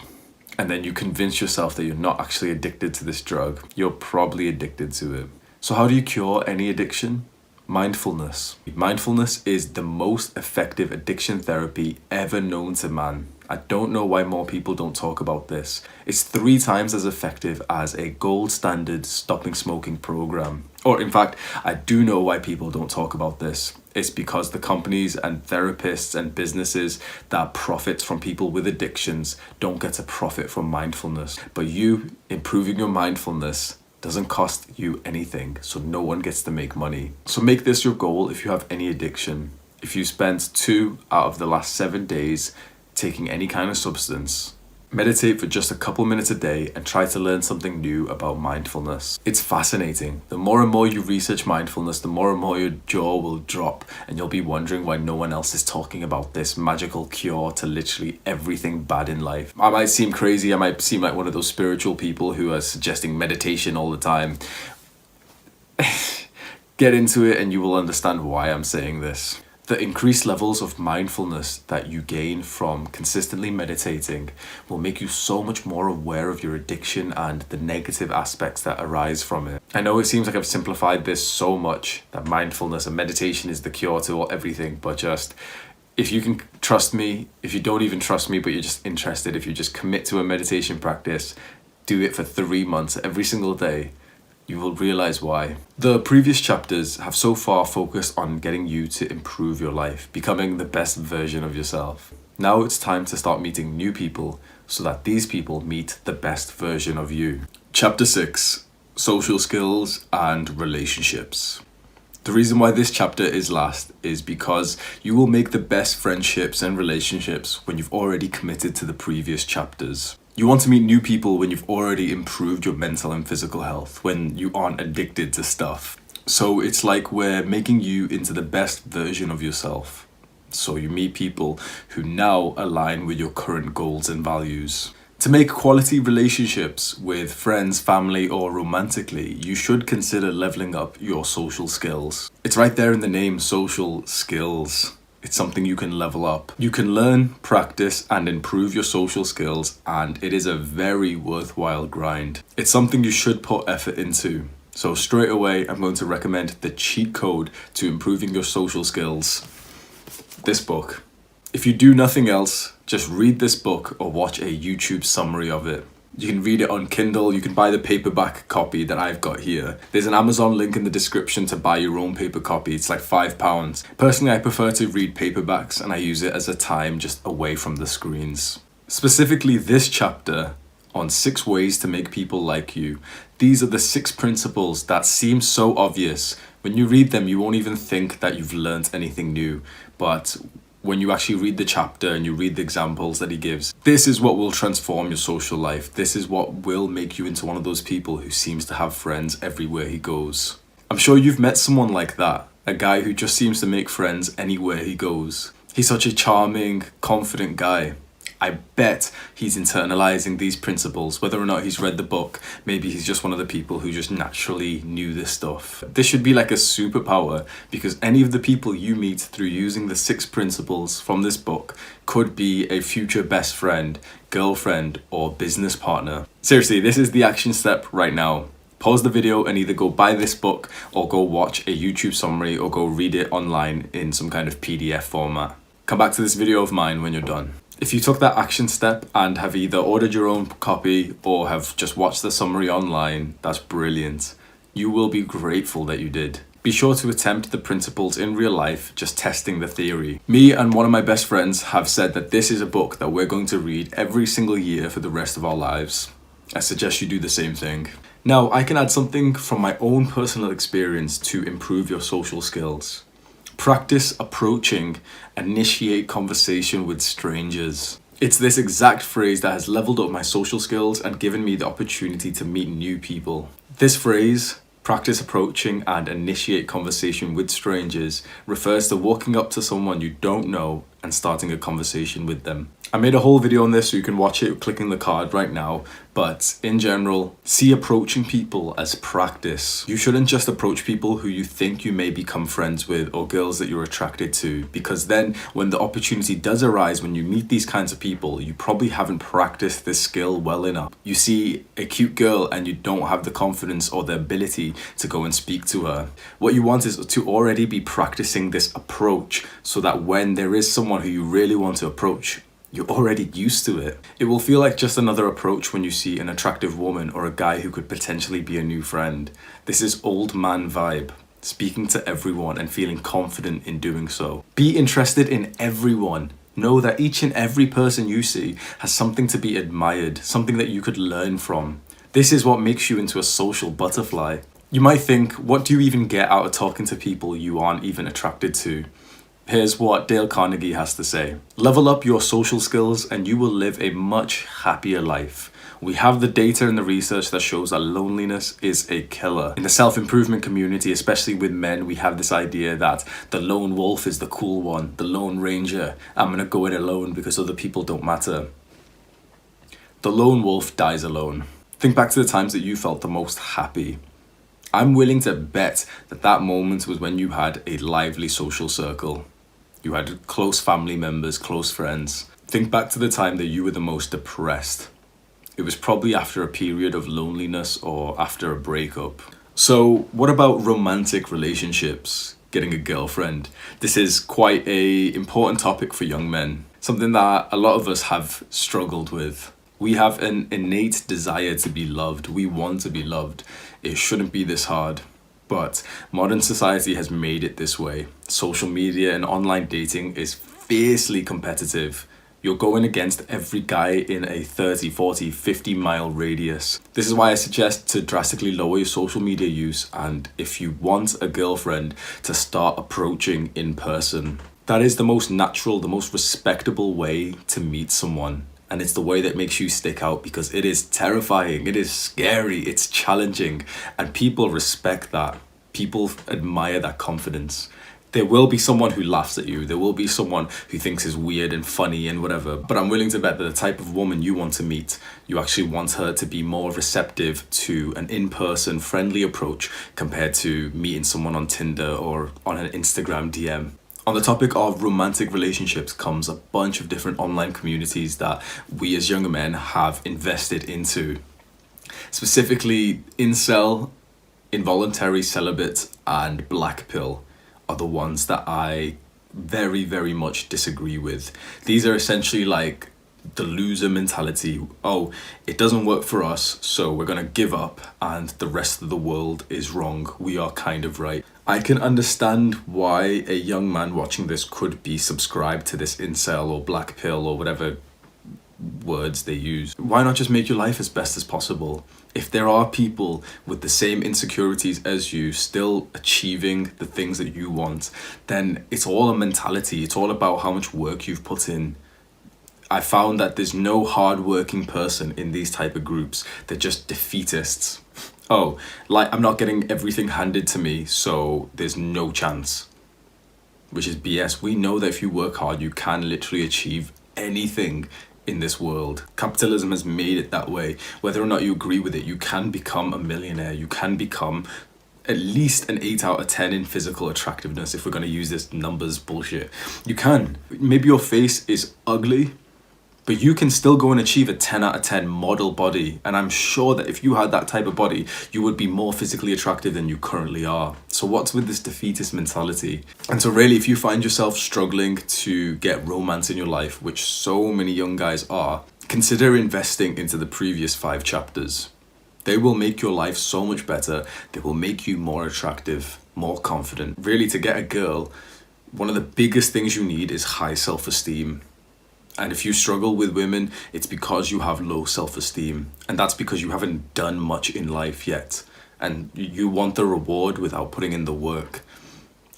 Speaker 1: and then you convince yourself that you're not actually addicted to this drug, you're probably addicted to it. So how do you cure any addiction? Mindfulness. Mindfulness is the most effective addiction therapy ever known to man. I don't know why more people don't talk about this. It's 3 times as effective as a gold standard stopping smoking program. Or in fact, I do know why people don't talk about this. It's because the companies and therapists and businesses that profit from people with addictions don't get to profit from mindfulness. But you improving your mindfulness doesn't cost you anything, so no one gets to make money. So make this your goal if you have any addiction. If you spent 2 out of the last 7 days taking any kind of substance, meditate for just a couple minutes a day and try to learn something new about mindfulness. It's fascinating. The more and more you research mindfulness, the more and more your jaw will drop and you'll be wondering why no one else is talking about this magical cure to literally everything bad in life. I might seem crazy. I might seem like one of those spiritual people who are suggesting meditation all the time. Get into it and you will understand why I'm saying this. The increased levels of mindfulness that you gain from consistently meditating will make you so much more aware of your addiction and the negative aspects that arise from it. I know it seems like I've simplified this so much, that mindfulness and meditation is the cure to everything, but just if you can trust me, if you don't even trust me but you're just interested, if you just commit to a meditation practice, do it for 3 months every single day, you will realize why. The previous chapters have so far focused on getting you to improve your life, becoming the best version of yourself. Now it's time to start meeting new people so that these people meet the best version of you. Chapter 6, Social Skills and Relationships. The reason why this chapter is last is because you will make the best friendships and relationships when you've already committed to the previous chapters. You want to meet new people when you've already improved your mental and physical health, when you aren't addicted to stuff. So it's like we're making you into the best version of yourself. So you meet people who now align with your current goals and values. To make quality relationships with friends, family, or romantically, you should consider leveling up your social skills. It's right there in the name, social skills. It's something you can level up. You can learn, practice, and improve your social skills, and it is a very worthwhile grind. It's something you should put effort into. So straight away, I'm going to recommend the cheat code to improving your social skills. This book. If you do nothing else, just read this book or watch a YouTube summary of it. You can read it on Kindle. You can buy the paperback copy that I've got here. There's an Amazon link in the description to buy your own paper copy. It's like £5. Personally, I prefer to read paperbacks and I use it as a time just away from the screens. Specifically this chapter on 6 ways to make people like you. These are the 6 principles that seem so obvious. When you read them, you won't even think that you've learned anything new. But when you actually read the chapter and you read the examples that he gives, this is what will transform your social life. This is what will make you into one of those people who seems to have friends everywhere he goes. I'm sure you've met someone like that, a guy who just seems to make friends anywhere he goes. He's such a charming, confident guy. I bet he's internalizing these principles, whether or not he's read the book. Maybe he's just one of the people who just naturally knew this stuff. This should be like a superpower, because any of the people you meet through using the 6 principles from this book could be a future best friend, girlfriend, or business partner. Seriously, this is the action step right now. Pause the video and either go buy this book or go watch a YouTube summary or go read it online in some kind of PDF format. Come back to this video of mine when you're done. If you took that action step and have either ordered your own copy or have just watched the summary online, that's brilliant. You will be grateful that you did. Be sure to attempt the principles in real life, just testing the theory. Me and one of my best friends have said that this is a book that we're going to read every single year for the rest of our lives. I suggest you do the same thing. Now, I can add something from my own personal experience to improve your social skills. Practice approaching, initiate conversation with strangers. It's this exact phrase that has leveled up my social skills and given me the opportunity to meet new people. This phrase, practice approaching and initiate conversation with strangers, refers to walking up to someone you don't know and starting a conversation with them. I made a whole video on this so you can watch it clicking the card right now, but in general, see approaching people as practice. You shouldn't just approach people who you think you may become friends with or girls that you're attracted to, because then when the opportunity does arise when you meet these kinds of people, you probably haven't practiced this skill well enough. You see a cute girl and you don't have the confidence or the ability to go and speak to her. What you want is to already be practicing this approach so that when there is someone who you really want to approach, you're already used to it. It will feel like just another approach when you see an attractive woman or a guy who could potentially be a new friend. This is old man vibe, speaking to everyone and feeling confident in doing so. Be interested in everyone. Know that each and every person you see has something to be admired, something that you could learn from. This is what makes you into a social butterfly. You might think, what do you even get out of talking to people you aren't even attracted to? Here's what Dale Carnegie has to say. Level up your social skills and you will live a much happier life. We have the data and the research that shows that loneliness is a killer. In the self-improvement community, especially with men, we have this idea that the lone wolf is the cool one, the lone ranger. I'm gonna go it alone because other people don't matter. The lone wolf dies alone. Think back to the times that you felt the most happy. I'm willing to bet that that moment was when you had a lively social circle. You had close family members, close friends. Think back to the time that you were the most depressed. It was probably after a period of loneliness or after a breakup. So what about romantic relationships? Getting a girlfriend. This is quite an important topic for young men. Something that a lot of us have struggled with. We have an innate desire to be loved. We want to be loved. It shouldn't be this hard. But modern society has made it this way. Social media and online dating is fiercely competitive. You're going against every guy in a 30, 40, 50 mile radius. This is why I suggest to drastically lower your social media use, and if you want a girlfriend, to start approaching in person. That is the most natural, the most respectable way to meet someone. And it's the way that makes you stick out because it is terrifying, it is scary, it's challenging, and people respect that. People admire that confidence. There will be someone who laughs at you, there will be someone who thinks is weird and funny and whatever, but I'm willing to bet that the type of woman you want to meet, you actually want her to be more receptive to an in-person friendly approach compared to meeting someone on Tinder or on an Instagram DM. On the topic of romantic relationships comes a bunch of different online communities that we as younger men have invested into. Specifically, incel, involuntary celibate, and black pill are the ones that I very, very much disagree with. These are essentially like the loser mentality. Oh, it doesn't work for us, so we're gonna give up and the rest of the world is wrong. We are kind of right. I can understand why a young man watching this could be subscribed to this incel or black pill or whatever words they use. Why not just make your life as best as possible? If there are people with the same insecurities as you still achieving the things that you want, then it's all a mentality. It's all about how much work you've put in. I found that there's no hard-working person in these type of groups. They're just defeatists. Oh, like I'm not getting everything handed to me, so there's no chance. Which is BS. We know that if you work hard, you can literally achieve anything in this world. Capitalism has made it that way. Whether or not you agree with it, you can become a millionaire. You can become at least an 8 out of 10 in physical attractiveness, if we're going to use this numbers bullshit. You can. Maybe your face is ugly, But you can still go and achieve a 10 out of 10 model body. And I'm sure that if you had that type of body, you would be more physically attractive than you currently are. So what's with this defeatist mentality? And so really, if you find yourself struggling to get romance in your life, which so many young guys are, consider investing into the previous 5 chapters. They will make your life so much better. They will make you more attractive, more confident. Really, to get a girl, one of the biggest things you need is high self-esteem. And if you struggle with women, it's because you have low self-esteem. And that's because you haven't done much in life yet. And you want the reward without putting in the work.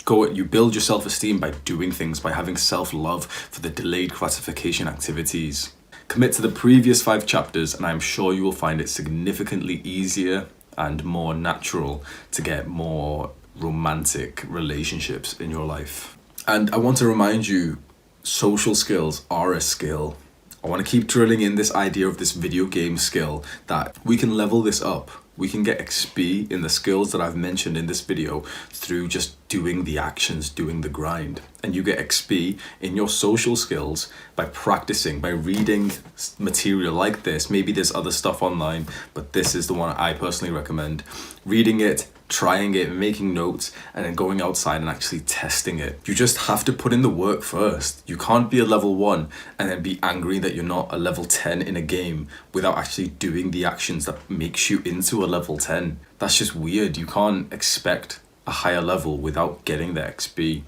Speaker 1: You build your self-esteem by doing things, by having self-love for the delayed gratification activities. Commit to the previous 5 chapters, and I'm sure you will find it significantly easier and more natural to get more romantic relationships in your life. And I want to remind you, social skills are a skill. I want to keep drilling in this idea of this video game skill, that we can level this up. We can get XP in the skills that I've mentioned in this video through just doing the actions, doing the grind. And you get XP in your social skills by practicing, by reading material like this. Maybe there's other stuff online, but this is the one I personally recommend. Reading it, trying it, making notes, and then going outside and actually testing it. You just have to put in the work first. You can't be a level 1 and then be angry that you're not a level 10 in a game without actually doing the actions that makes you into a level 10. That's just weird. You can't expect a higher level without getting the XP.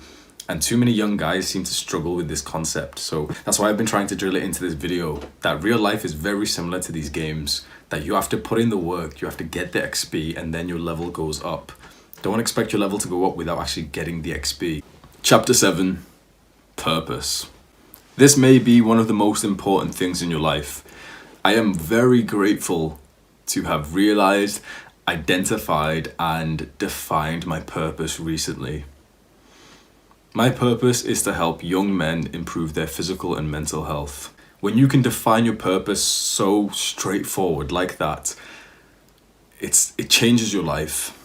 Speaker 1: And too many young guys seem to struggle with this concept. So that's why I've been trying to drill it into this video, that real life is very similar to these games, that you have to put in the work, you have to get the XP, and then your level goes up. Don't expect your level to go up without actually getting the XP. Chapter 7, Purpose. This may be one of the most important things in your life. I am very grateful to have realized, identified, and defined my purpose recently. My purpose is to help young men improve their physical and mental health. When you can define your purpose so straightforward like that, it changes your life.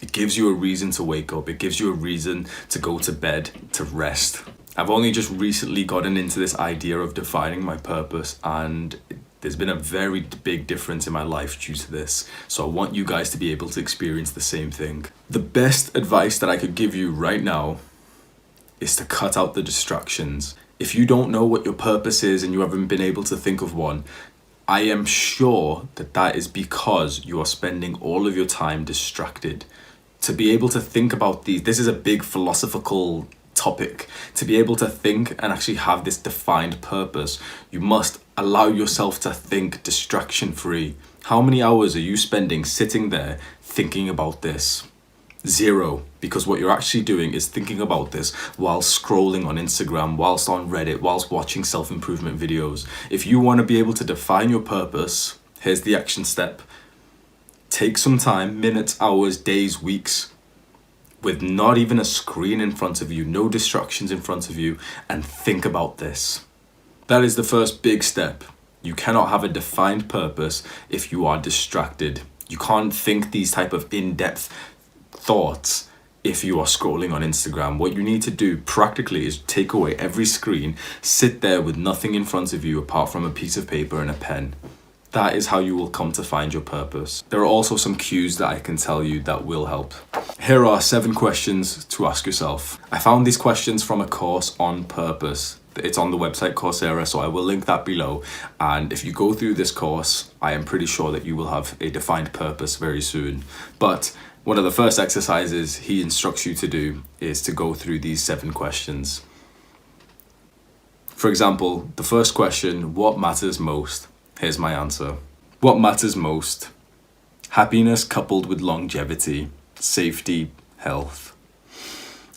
Speaker 1: It gives you a reason to wake up. It gives you a reason to go to bed, to rest. I've only just recently gotten into this idea of defining my purpose, and there's been a very big difference in my life due to this. So I want you guys to be able to experience the same thing. The best advice that I could give you right now is to cut out the distractions. If you don't know what your purpose is and you haven't been able to think of one, I am sure that is because you are spending all of your time distracted. To be able to think about this is a big philosophical topic. To be able to think and actually have this defined purpose, you must allow yourself to think distraction free. How many hours are you spending sitting there thinking about this? 0, because what you're actually doing is thinking about this while scrolling on Instagram, whilst on Reddit, whilst watching self-improvement videos. If you want to be able to define your purpose, here's the action step. Take some time, minutes, hours, days, weeks, with not even a screen in front of you, no distractions in front of you, and think about this. That is the first big step. You cannot have a defined purpose if you are distracted. You can't think these type of in-depth thoughts if you are scrolling on Instagram. What you need to do practically is take away every screen, sit there with nothing in front of you apart from a piece of paper and a pen. That is how you will come to find your purpose. There are also some cues that I can tell you that will help. Here are 7 questions to ask yourself. I found these questions from a course on purpose. It's on the website Coursera, so I will link that below. And if you go through this course, I am pretty sure that you will have a defined purpose very soon. But one of the first exercises he instructs you to do is to go through these 7 questions. For example, the first question, what matters most? Here's my answer. What matters most? Happiness coupled with longevity, safety, health.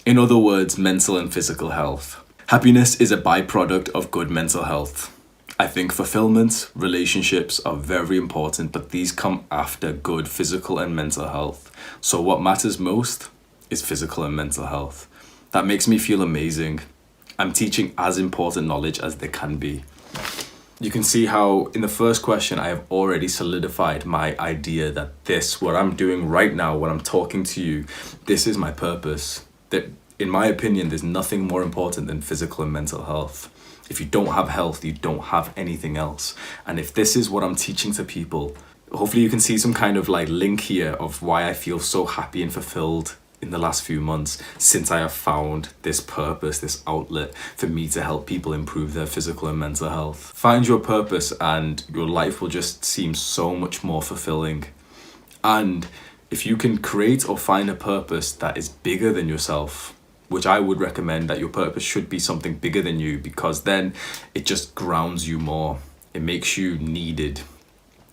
Speaker 1: In other words, mental and physical health. Happiness is a byproduct of good mental health. I think fulfillment, relationships are very important, but these come after good physical and mental health. So what matters most is physical and mental health. That makes me feel amazing. I'm teaching as important knowledge as there can be. You can see how in the first question, I have already solidified my idea that what I'm doing right now, when I'm talking to you, this is my purpose. That in my opinion, there's nothing more important than physical and mental health. If you don't have health, you don't have anything else. And if this is what I'm teaching to people, hopefully you can see some kind of like link here of why I feel so happy and fulfilled in the last few months since I have found this purpose, this outlet for me to help people improve their physical and mental health. Find your purpose and your life will just seem so much more fulfilling. And if you can create or find a purpose that is bigger than yourself, which I would recommend that your purpose should be something bigger than you, because then it just grounds you more. It makes you needed.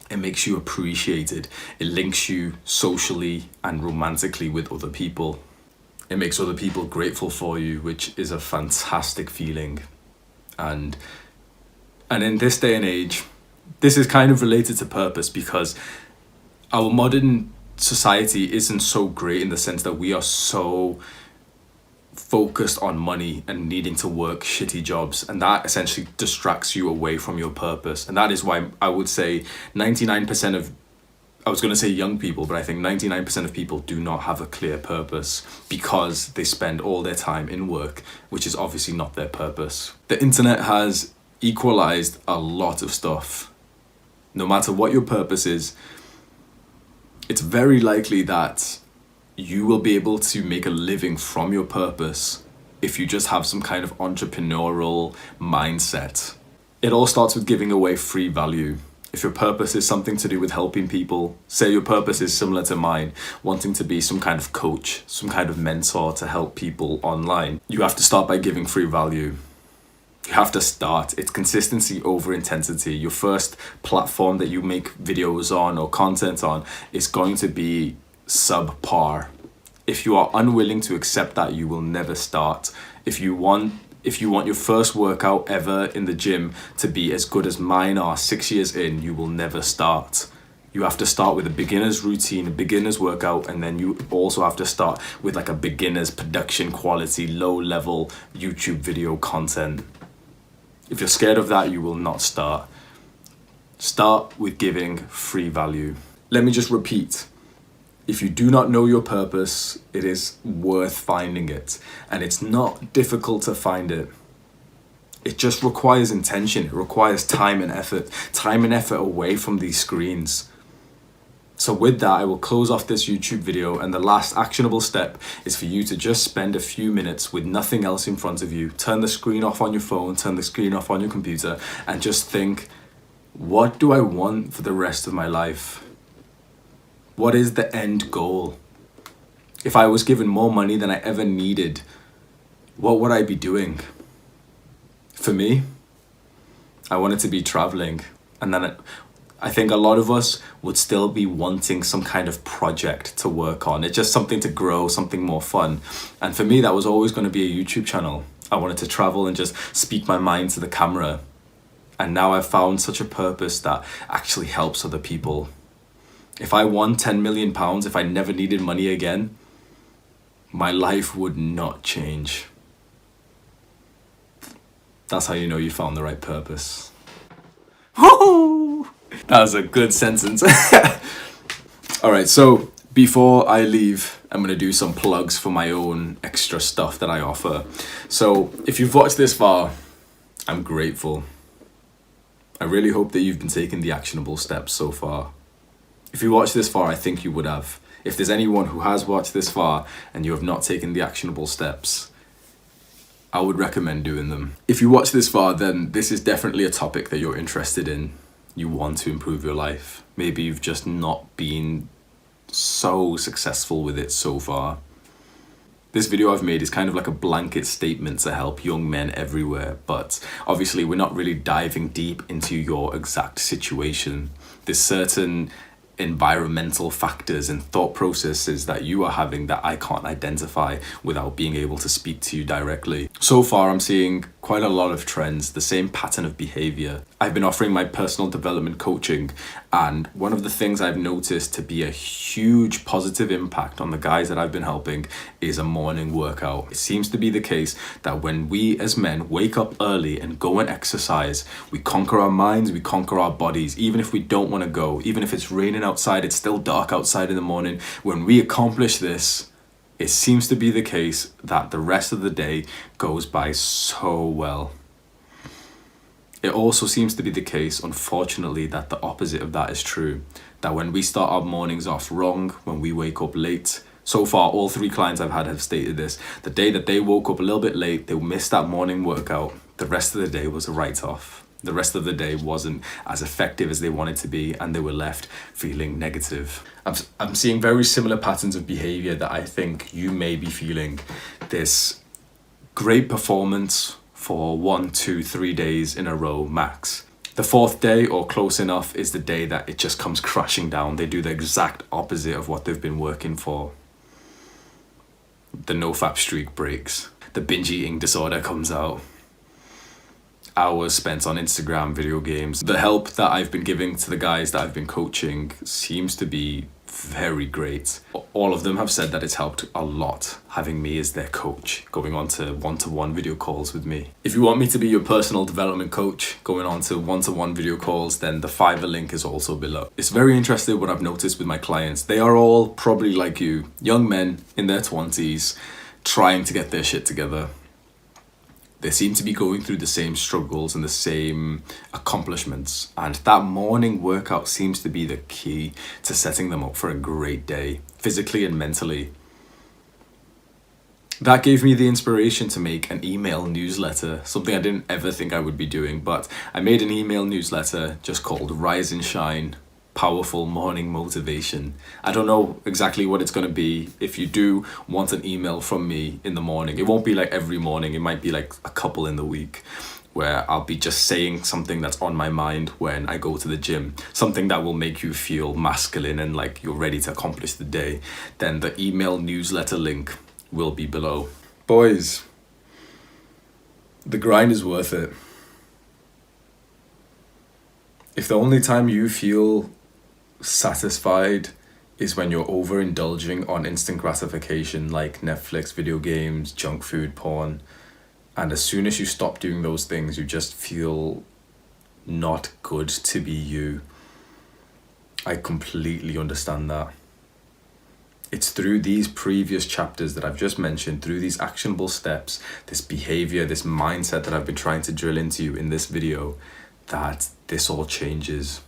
Speaker 1: It makes you appreciated. It links you socially and romantically with other people. It makes other people grateful for you, which is a fantastic feeling. And in this day and age, this is kind of related to purpose, because our modern society isn't so great in the sense that we are so focused on money and needing to work shitty jobs, and that essentially distracts you away from your purpose. And that is why I would say 99% of, I was going to say young people, but I think 99% of people do not have a clear purpose because they spend all their time in work, which is obviously not their purpose. The internet has equalized a lot of stuff. No matter what your purpose is, it's very likely that you will be able to make a living from your purpose if you just have some kind of entrepreneurial mindset. It all starts with giving away free value. If your purpose is something to do with helping people, say your purpose is similar to mine, wanting to be some kind of coach, some kind of mentor to help people online, you have to start by giving free value. You have to start. It's consistency over intensity. Your first platform that you make videos on or content on is going to be subpar. If you are unwilling to accept that, you will never start. If you want your first workout ever in the gym to be as good as mine are 6 years in, you will never start. You have to start with a beginner's routine, a beginner's workout, and then you also have to start with like a beginner's production quality, low level YouTube video content. If you're scared of that, you will not start. Start with giving free value. Let me just repeat. If you do not know your purpose, it is worth finding it. And it's not difficult to find it. It just requires intention. It requires time and effort away from these screens. So with that, I will close off this YouTube video, and the last actionable step is for you to just spend a few minutes with nothing else in front of you. Turn the screen off on your phone, turn the screen off on your computer, and just think, what do I want for the rest of my life? What is the end goal? If I was given more money than I ever needed, what would I be doing? For me, I wanted to be traveling, and then I think a lot of us would still be wanting some kind of project to work on. It's just something to grow, something more fun. And for me, that was always going to be a YouTube channel. I wanted to travel and just speak my mind to the camera. And now I've found such a purpose that actually helps other people. If I won £10 million, if I never needed money again, my life would not change. That's how you know you found the right purpose. Woo! That was a good sentence. All right, so before I leave, I'm going to do some plugs for my own extra stuff that I offer. So if you've watched this far, I'm grateful. I really hope that you've been taking the actionable steps so far. If you watched this far, I think you would have. If there's anyone who has watched this far and you have not taken the actionable steps, I would recommend doing them. If you watch this far, then this is definitely a topic that you're interested in. You want to improve your life. Maybe you've just not been so successful with it so far. This video I've made is kind of like a blanket statement to help young men everywhere, but obviously we're not really diving deep into your exact situation. There's certain environmental factors and thought processes that you are having that I can't identify without being able to speak to you directly. So far, I'm seeing quite a lot of trends, the same pattern of behavior. I've been offering my personal development coaching, and one of the things I've noticed to be a huge positive impact on the guys that I've been helping is a morning workout. It seems to be the case that when we as men wake up early and go and exercise, we conquer our minds, we conquer our bodies, even if we don't want to go, even if it's raining outside, it's still dark outside in the morning. When we accomplish this, it seems to be the case that the rest of the day goes by so well. It also seems to be the case, unfortunately, that the opposite of that is true. That when we start our mornings off wrong, when we wake up late, so far all 3 clients I've had have stated this, the day that they woke up a little bit late, they missed that morning workout, the rest of the day was a write-off. The rest of the day wasn't as effective as they wanted to be, and they were left feeling negative. I'm seeing very similar patterns of behavior that I think you may be feeling. This great performance for 1, 2, 3 days in a row max. The 4th day, or close enough, is the day that it just comes crashing down. They do the exact opposite of what they've been working for. The nofap streak breaks. The binge eating disorder comes out. Hours spent on Instagram, video games. The help that I've been giving to the guys that I've been coaching seems to be very great. All of them have said that it's helped a lot having me as their coach, going on to one-to-one video calls with me. If you want me to be your personal development coach, going on to one-to-one video calls, then the Fiverr link is also below. It's very interesting what I've noticed with my clients. They are all probably like you, young men in their 20s, trying to get their shit together. They seem to be going through the same struggles and the same accomplishments. And that morning workout seems to be the key to setting them up for a great day, physically and mentally. That gave me the inspiration to make an email newsletter, something I didn't ever think I would be doing, but I made an email newsletter just called Rise and Shine, Powerful Morning Motivation. I don't know exactly what it's going to be. If you do want an email from me in the morning, it won't be like every morning. It might be like a couple in the week where I'll be just saying something that's on my mind when I go to the gym, something that will make you feel masculine and like you're ready to accomplish the day. Then the email newsletter link will be below. Boys, the grind is worth it. If the only time you feel satisfied is when you're overindulging on instant gratification like Netflix, video games, junk food, porn, and as soon as you stop doing those things, you just feel not good to be you. I completely understand that. It's through these previous chapters that I've just mentioned, through these actionable steps, this behavior, this mindset that I've been trying to drill into you in this video, that this all changes.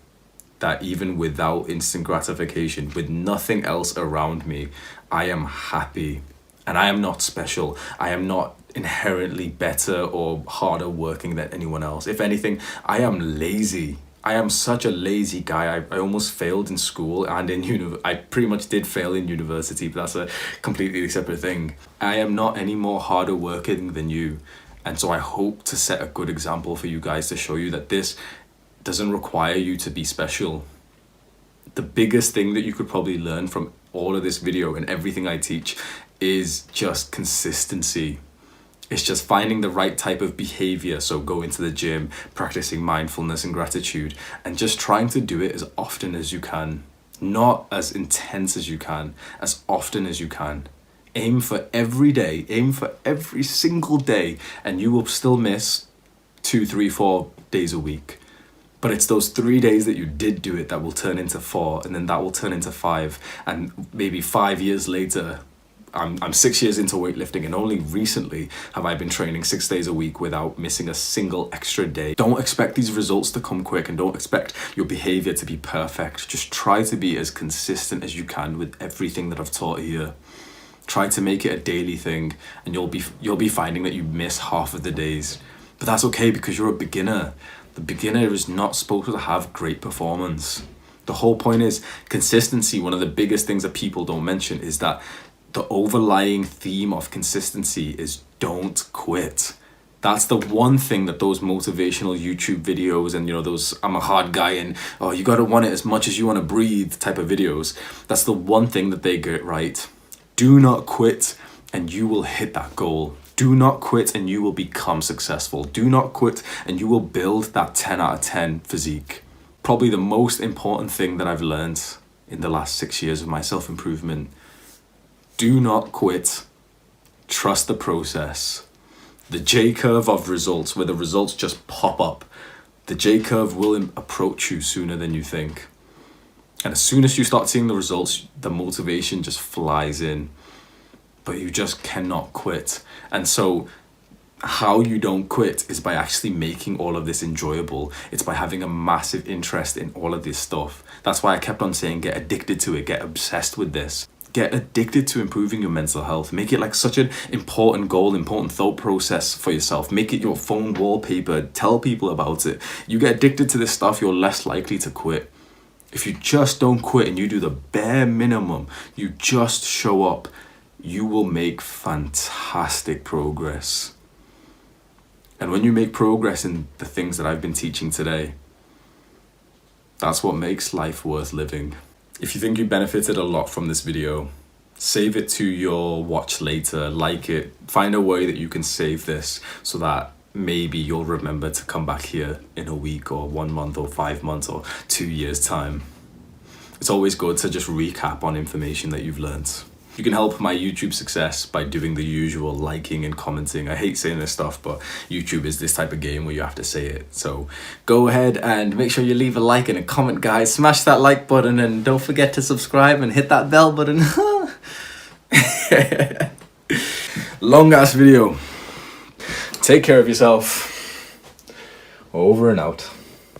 Speaker 1: That even without instant gratification, with nothing else around me, I am happy. And I am not special. I am not inherently better or harder working than anyone else. If anything, I am lazy. I am such a lazy guy. I almost failed in school and in I pretty much did fail in university, but that's a completely separate thing. I am not any more harder working than you. And so I hope to set a good example for you guys to show you that this doesn't require you to be special. The biggest thing that you could probably learn from all of this video and everything I teach is just consistency. It's just finding the right type of behavior. So going to the gym, practicing mindfulness and gratitude, and just trying to do it as often as you can. Not as intense as you can, as often as you can. Aim for every day, aim for every single day, and you will still miss 2, 3, 4 days a week. But it's those 3 days that you did do it that will turn into 4, and then that will turn into 5. And maybe 5 years later, I'm 6 years into weightlifting, and only recently have I been training 6 days a week without missing a single extra day. Don't expect these results to come quick, and don't expect your behavior to be perfect. Just try to be as consistent as you can with everything that I've taught here. Try to make it a daily thing, and you'll be finding that you miss half of the days. But that's okay, because you're a beginner. The beginner is not supposed to have great performance. The whole point is consistency. One of the biggest things that people don't mention is that the overlying theme of consistency is don't quit. That's the one thing that those motivational YouTube videos and, those I'm a hard guy and, oh, you got to want it as much as you want to breathe type of videos, that's the one thing that they get right. Do not quit and you will hit that goal. Do not quit and you will become successful. Do not quit and you will build that 10 out of 10 physique. Probably the most important thing that I've learned in the last 6 years of my self-improvement. Do not quit. Trust the process. The J-curve of results, where the results just pop up, the J-curve will approach you sooner than you think. And as soon as you start seeing the results, the motivation just flies in. But you just cannot quit. And so how you don't quit is by actually making all of this enjoyable. It's by having a massive interest in all of this stuff. That's why I kept on saying get addicted to it, get obsessed with this. Get addicted to improving your mental health. Make it like such an important goal, important thought process for yourself. Make it your phone wallpaper. Tell people about it. You get addicted to this stuff, you're less likely to quit. If you just don't quit and you do the bare minimum, you just show up, you will make fantastic progress. And when you make progress in the things that I've been teaching today, that's what makes life worth living. If you think you benefited a lot from this video, save it to your watch later, like it, find a way that you can save this so that maybe you'll remember to come back here in a week or 1 month or 5 months or 2 years time. It's always good to just recap on information that you've learned. You can help my YouTube success by doing the usual liking and commenting. I hate saying this stuff, but YouTube is this type of game where you have to say it. So go ahead and make sure you leave a like and a comment, guys. Smash that like button and don't forget to subscribe and hit that bell button. Long ass video. Take care of yourself. Over and out.